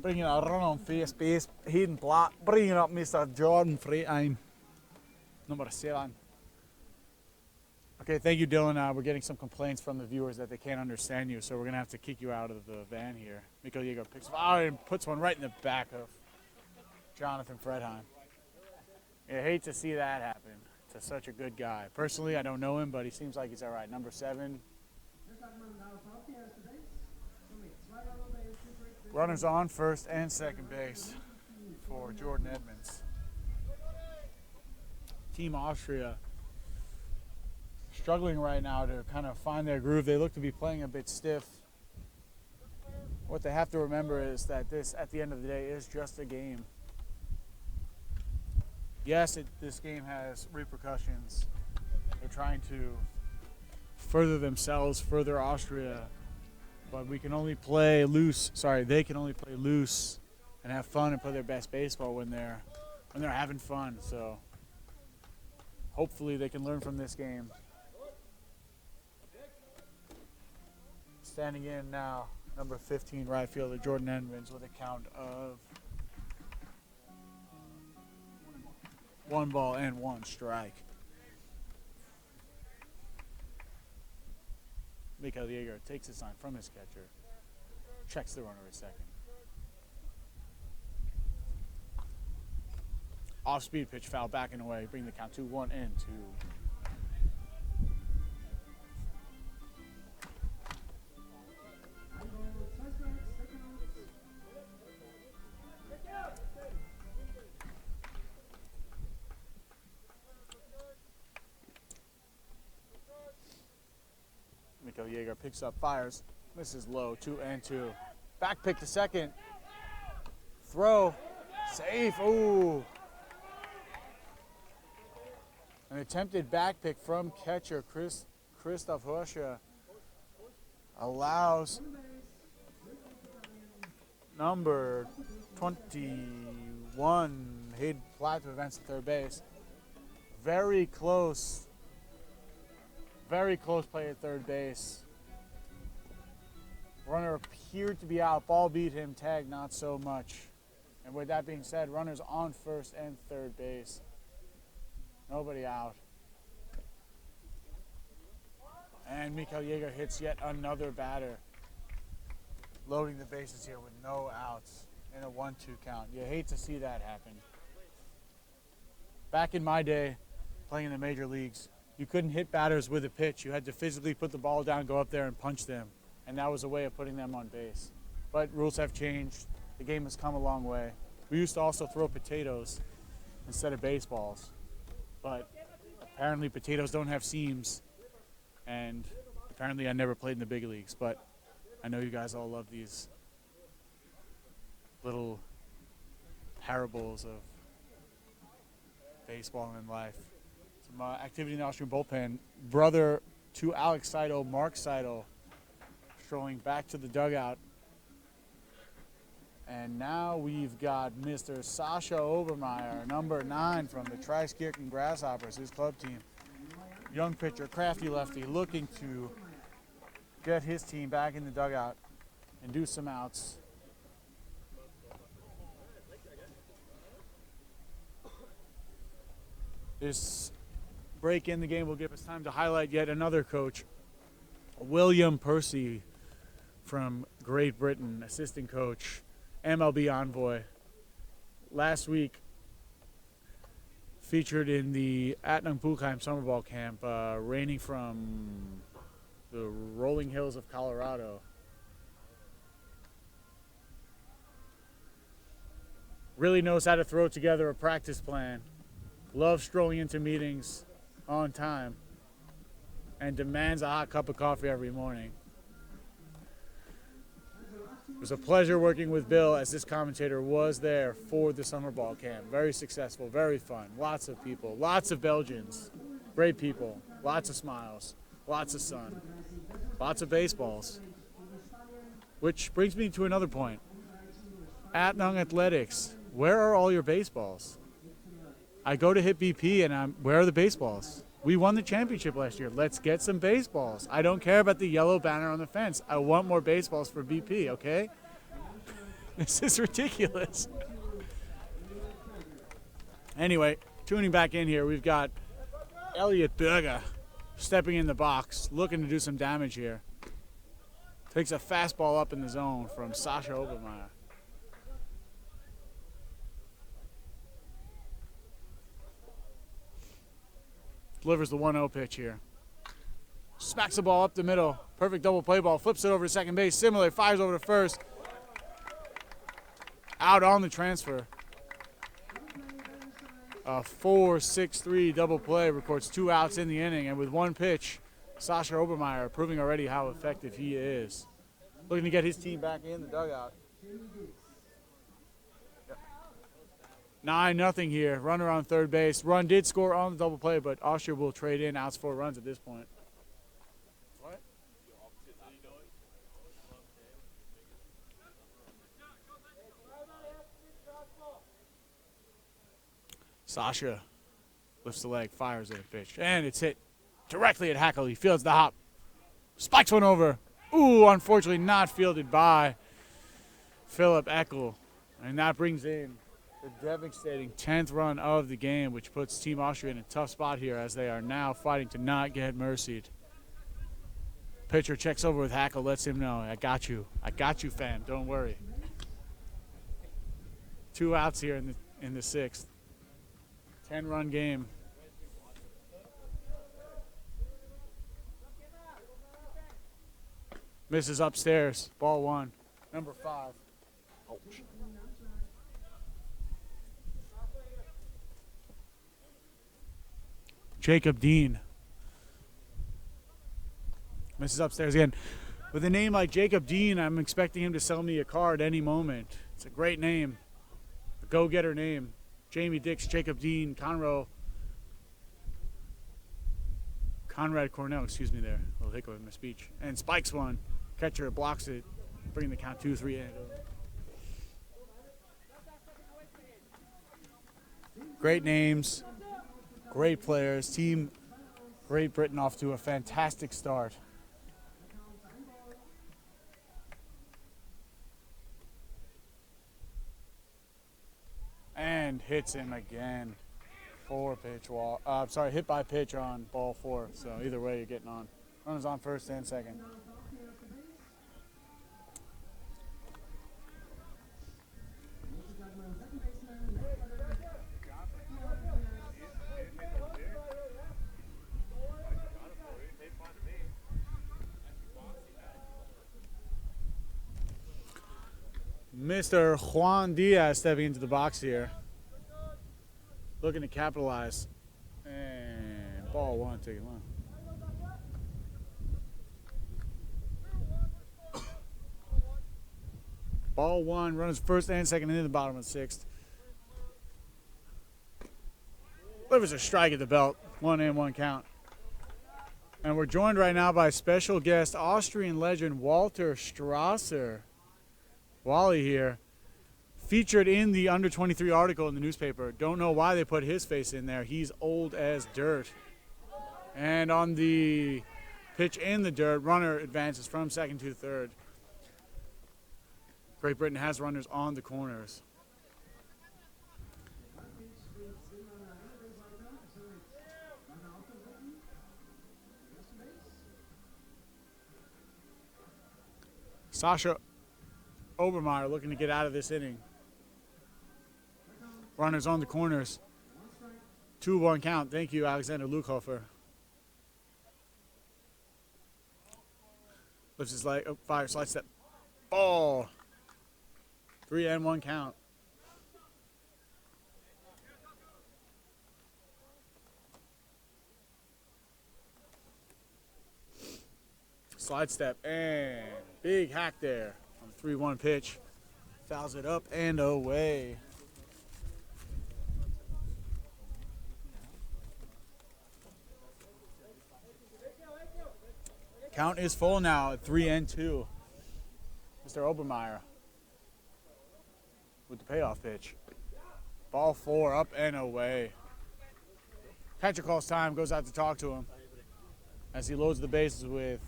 Bringing a run on first base. Hayden Platt. Bringing up Mr. Jordan Freitheim. Number 7. Okay, thank you, Dylan. We're getting some complaints from the viewers that they can't understand you, so we're going to have to kick you out of the van here. Mikkel Jäger picks and puts one right in the back of Jonathan Fredheim. I hate to see that happen to such a good guy. Personally, I don't know him, but he seems like he's all right. Number 7. Runners on first and second base for Jordan Edmonds. Team Austria struggling right now to kind of find their groove. They look to be playing a bit stiff. What they have to remember is that this, at the end of the day, is just a game. Yes, this game has repercussions. They're trying to further themselves, further Austria, but we can only play loose. Sorry, they can only play loose and have fun and play their best baseball when they're having fun. So hopefully they can learn from this game. Standing in now, number 15 right fielder Jordan Edmonds with a count of 1 ball and 1 strike. Mikkel Jäger takes his sign from his catcher, checks the runner at second. Off-speed pitch, foul, backing away, bring the count 2-1 and 2. Mikael Jaeger picks up, fires, misses low, 2-2. Back pick to second. Throw, safe, ooh. An attempted back pick from catcher Christoph Horscher allows number 21 Hayden Platt to advance to third base. Very close play at third base. Runner appeared to be out. Ball beat him. Tag not so much. And with that being said, runners on first and third base. Nobody out. And Mikael Jaeger hits yet another batter. Loading the bases here with no outs in a 1-2 count. You hate to see that happen. Back in my day, playing in the major leagues, you couldn't hit batters with a pitch. You had to physically put the ball down, go up there and punch them. And that was a way of putting them on base. But rules have changed. The game has come a long way. We used to also throw potatoes instead of baseballs. But apparently potatoes don't have seams. And apparently I never played in the big leagues. But I know you guys all love these little parables of baseball and life. Some activity in the Austrian bullpen. Brother to Alex Seidel, Mark Seidel, strolling back to the dugout. And now we've got Mr. Sasha Obermeyer, number 9 from the Treiskirchen Grasshoppers, his club team. Young pitcher, crafty lefty, looking to get his team back in the dugout and do some outs. This break in the game will give us time to highlight yet another coach, William Percy from Great Britain, assistant coach, MLB envoy. Last week, featured in the Atnung Puchheim Summer Ball Camp, reigning from the rolling hills of Colorado. Really knows how to throw together a practice plan. Loves strolling into meetings on time. And demands a hot cup of coffee every morning. It was a pleasure working with Bill as this commentator was there for the summer ball camp. Very successful, very fun. Lots of people, lots of Belgians. Great people, lots of smiles, lots of sun, lots of baseballs. Which brings me to another point. Atnung Athletics, where are all your baseballs? I go to hit BP and where are the baseballs? We won the championship last year. Let's get some baseballs. I don't care about the yellow banner on the fence. I want more baseballs for BP, okay? This is ridiculous. Anyway, tuning back in here, we've got Elliot Berger stepping in the box, looking to do some damage here. Takes a fastball up in the zone from Sasha Obermeyer. Delivers the 1-0 pitch here. Smacks the ball up the middle. Perfect double play ball. Flips it over to second base. Similar. Fires over to first. Out on the transfer. A 4-6-3 double play records 2 outs in the inning. And with 1 pitch, Sasha Obermeyer proving already how effective he is. Looking to get his team back in the dugout. 9-0 here. Runner on third base. Run did score on the double play, but Austria will trade in outs 4 runs at this point. What? Sasha lifts the leg, fires at a pitch, and it's hit directly at Hackle. He fields the hop. Spikes one over. Ooh, unfortunately not fielded by Phillip Echo. And that brings in the devastating 10th run of the game, which puts Team Austria in a tough spot here as they are now fighting to not get mercied. Pitcher checks over with Hackle, lets him know, I got you, fam, don't worry. 2 outs here in the 6th. 10-run game. Misses upstairs, ball 1, number 5. Ouch. Jacob Dean Misses upstairs again. With a name like Jacob Dean, I'm expecting him to sell me a car at any moment. It's a great name. A go-getter name. Jamie Dix, Jacob Dean, Conrad Cornell, excuse me there. A little hiccup in my speech. And spikes one. Catcher blocks it, bringing the count 2-3 in. Great names, great players. Team Great Britain off to a fantastic start. And hits him again. Hit by pitch on ball 4. So either way, you're getting on. Runners on first and second. Mr. Juan Diaz stepping into the box here. Looking to capitalize. And ball 1, take it long. Ball 1, runners first and second into the bottom of the 6th. Delivers a strike at the belt. 1-1 count. And we're joined right now by special guest, Austrian legend Walter Strasser. Wally here. Featured in the under 23 article in the newspaper. Don't know why they put his face in there. He's old as dirt. And on the pitch in the dirt, runner advances from second to third. Great Britain has runners on the corners. Sasha Obermeyer looking to get out of this inning. Runners on the corners. 2-1 count. Thank you, Alexander Lukhofer. Lifts his leg. Oh, fire, slide step. Ball. 3-1 count. Slide step and big hack there on the 3-1 pitch. Fouls it up and away. Count is full now at 3-2. Mr. Obermeyer with the payoff pitch. Ball 4 up and away. Catcher calls time, goes out to talk to him as he loads the bases with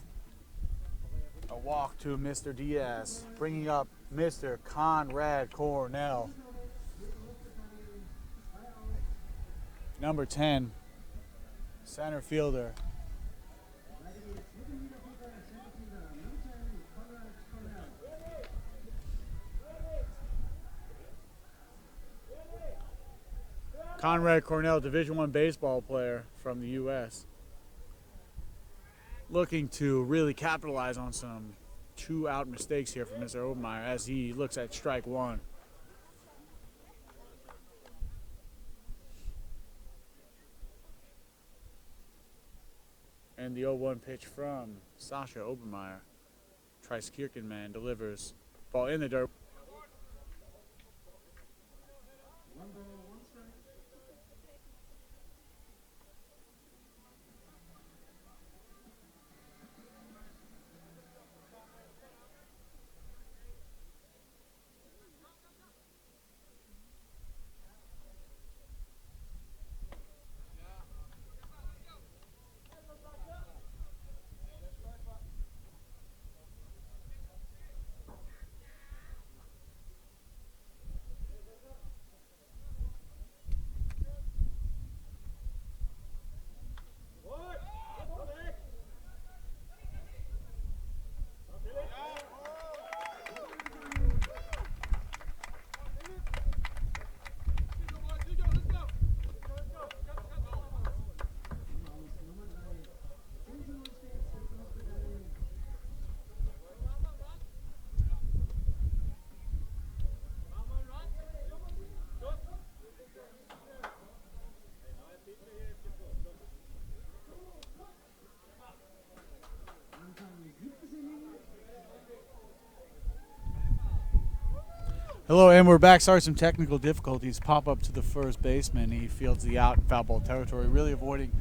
a walk to Mr. Diaz, bringing up Mr. Conrad Cornell. Number 10, center fielder. Conrad Cornell, Division I baseball player from the U.S. Looking to really capitalize on some 2-out mistakes here from Mr. Obermeyer as he looks at strike 1. And the 0-1 pitch from Sasha Obermeyer. Triskirkenman delivers. Ball in the dirt. Hello, and we're back. Sorry, some technical difficulties. Pop up to the first baseman. He fields the out in foul ball territory, really avoiding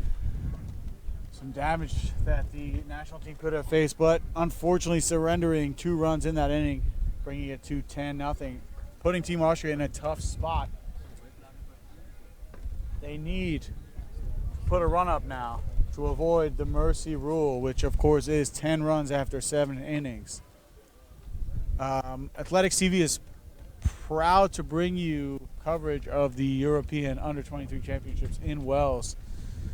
some damage that the national team could have faced, but unfortunately surrendering 2 runs in that inning, bringing it to 10-0, putting Team Austria in a tough spot. They need to put a run up now to avoid the mercy rule, which of course is 10 runs after 7 innings. Athletics TV is proud to bring you coverage of the European Under-23 Championships in Wales.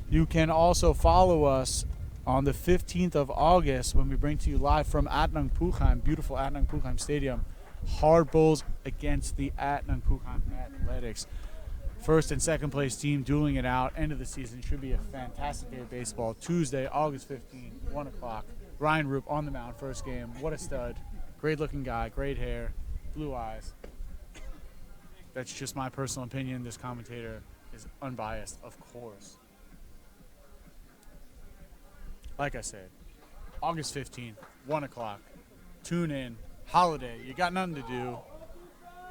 You can also follow us on the 15th of August when we bring to you live from Adnang Puchheim, beautiful Adnang Puchheim Stadium, hard bulls against the Adnang Puchheim Athletics. First and second place team dueling it out. End of the season. Should be a fantastic day of baseball. Tuesday, August 15th, 1 o'clock. Ryan Roop on the mound, first game. What a stud. Great looking guy, great hair, blue eyes. That's just my personal opinion. This commentator is unbiased, of course. Like I said, August 15th, 1 o'clock. Tune in. Holiday. You got nothing to do.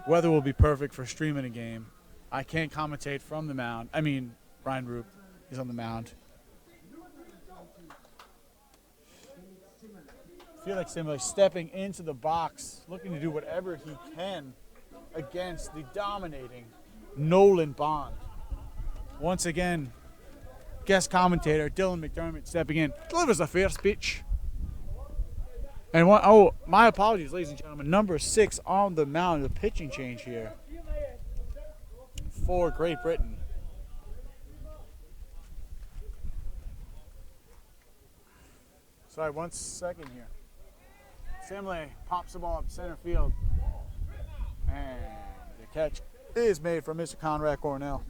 Weather will be perfect for streaming a game. I can't commentate from the mound. I mean, Ryan Roop is on the mound. Felix Simile stepping into the box, looking to do whatever he can against the dominating Nolan Bond. Once again, guest commentator Dylan McDermott stepping in, delivers the first pitch. And my apologies, ladies and gentlemen. Number 6 on the mound, the pitching change here for Great Britain. Sorry, 1 second here. Simile pops the ball up center field. And the catch is made from Mr. Conrad Cornell.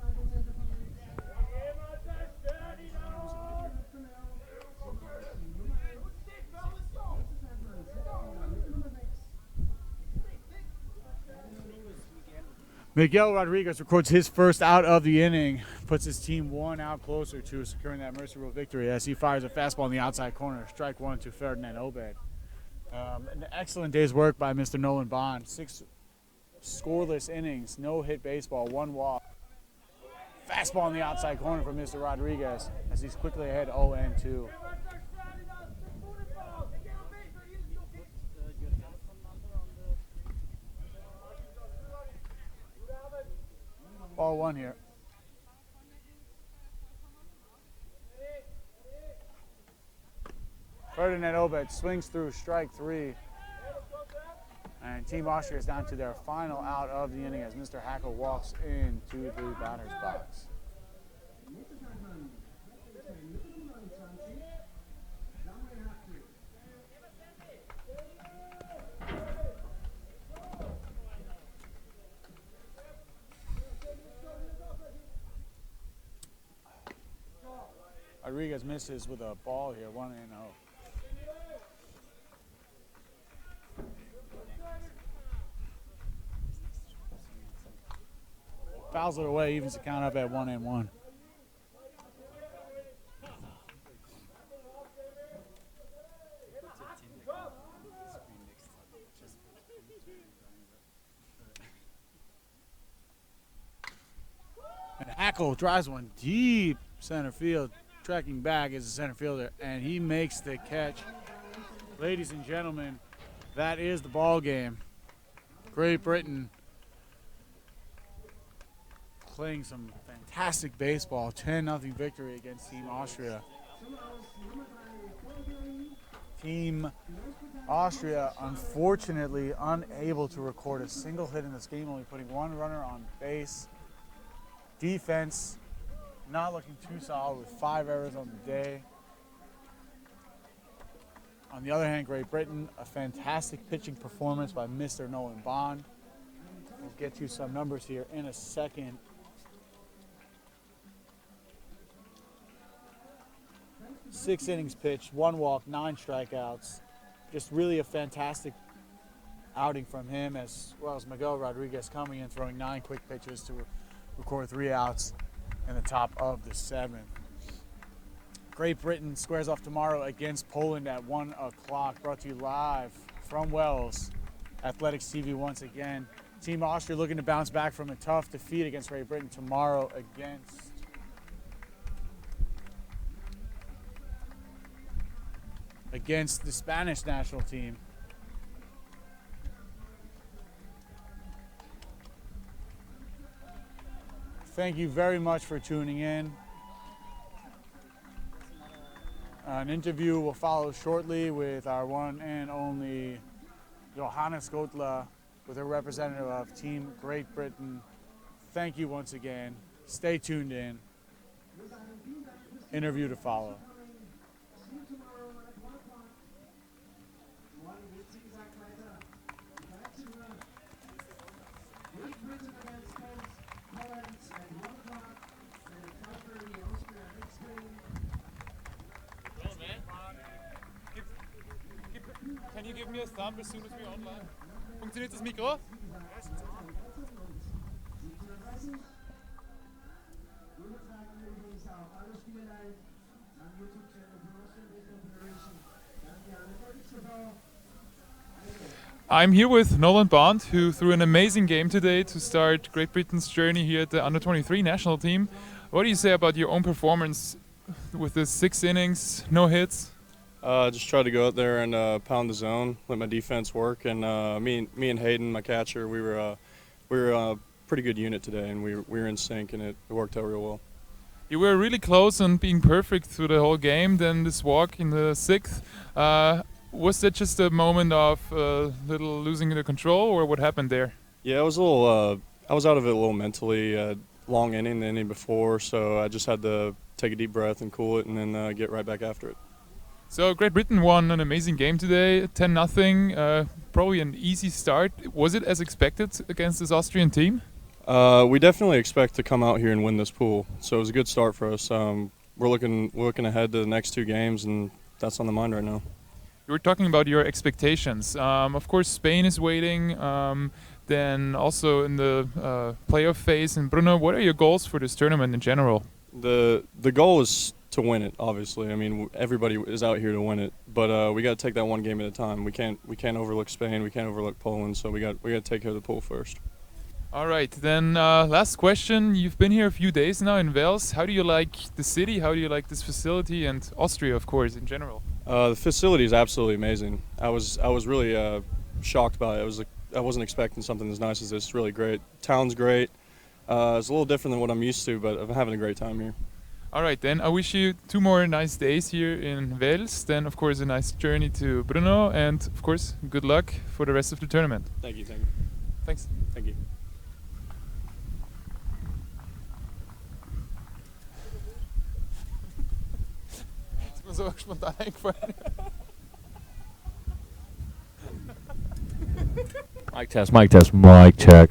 Miguel Rodriguez records his first out of the inning, puts his team 1 out closer to securing that mercy rule victory as he fires a fastball in the outside corner. Strike 1 to Ferdinand Obed. An excellent day's work by Mr. Nolan Bond. 6 scoreless innings, no hit baseball, 1 walk. Fastball in the outside corner for Mr. Rodriguez as he's quickly ahead 0-2. Ball 1 here. Ferdinand Obed swings through strike 3. And Team Austria is down to their final out of the inning as Mr. Hackle walks into the batter's box. Rodriguez misses with a ball here, 1-0. Fouls it away, evens the count up at 1-1. And Hackle drives one deep center field. Tracking back is the center fielder, and he makes the catch. Ladies and gentlemen, that is the ball game. Great Britain playing some fantastic baseball. 10-0 victory against Team Austria. Team Austria, unfortunately, unable to record a single hit in this game, only putting 1 runner on base. Defense not looking too solid with 5 errors on the day. On the other hand, Great Britain, a fantastic pitching performance by Mr. Nolan Bond. We'll get you some numbers here in a second. Six innings pitched, 1 walk, 9 strikeouts. Just really a fantastic outing from him, as well as Miguel Rodriguez coming in, throwing 9 quick pitches to record 3 outs in the top of the 7th. Great Britain squares off tomorrow against Poland at 1 o'clock. Brought to you live from Wales. Athletics TV once again. Team Austria looking to bounce back from a tough defeat against Great Britain tomorrow against the Spanish national team. Thank you very much for tuning in. An interview will follow shortly with our one and only Johanna Skotla, with a representative of Team Great Britain. Thank you once again. Stay tuned in. Interview to follow. See you tomorrow at 1 o'clock. Morning, geht's wie gesagt weiter. 13 Uhr. Great Britain against Poland at 1 o'clock. And at 5:30, Austria next game. Well, man. Can you give me a thumb as soon as we're online? Funktioniert das Mikro? Übertragen wir übrigens auch alle Spiele live am YouTube-Channel von Austrian Baseball Federation. Danke an TV. I'm here with Nolan Bond, who threw an amazing game today to start Great Britain's journey here at the Under-23 national team. What do you say about your own performance with the 6 innings, no hits? Just tried to go out there and pound the zone, let my defense work, and me and Hayden, my catcher, we were a pretty good unit today, and we were in sync, and it worked out real well. You were really close on being perfect through the whole game. Then this walk in the 6th, was that just a moment of little losing the control, or what happened there? Yeah, it was a little. I was out of it a little mentally. Long inning, the inning before, so I just had to take a deep breath and cool it, and then get right back after it. So Great Britain won an amazing game today, 10-0. Probably an easy start. Was it as expected against this Austrian team? We definitely expect to come out here and win this pool, so it was a good start for us. We're looking ahead to the next 2 games, and that's on the mind right now. You were talking about your expectations. Of course, Spain is waiting. Then also in the playoff phase in Brno, what are your goals for this tournament in general? The goal is to win it, obviously. I mean, everybody is out here to win it, but we got to take that one game at a time. We can't overlook Spain. We can't overlook Poland. So we got to take care of the pool first. All right. Then last question. You've been here a few days now in Wales. How do you like the city? How do you like this facility and Austria, of course, in general? The facility is absolutely amazing. I was really shocked by it. I wasn't expecting something as nice as this. It's really great. Town's great. It's a little different than what I'm used to, but I'm having a great time here. All right, then I wish you 2 more nice days here in Wales. Then, of course, a nice journey to Brno, and of course, good luck for the rest of the tournament. Thank you. Thanks. Thank you. Ist mir so spontan eingefallen. Mic test, mic check.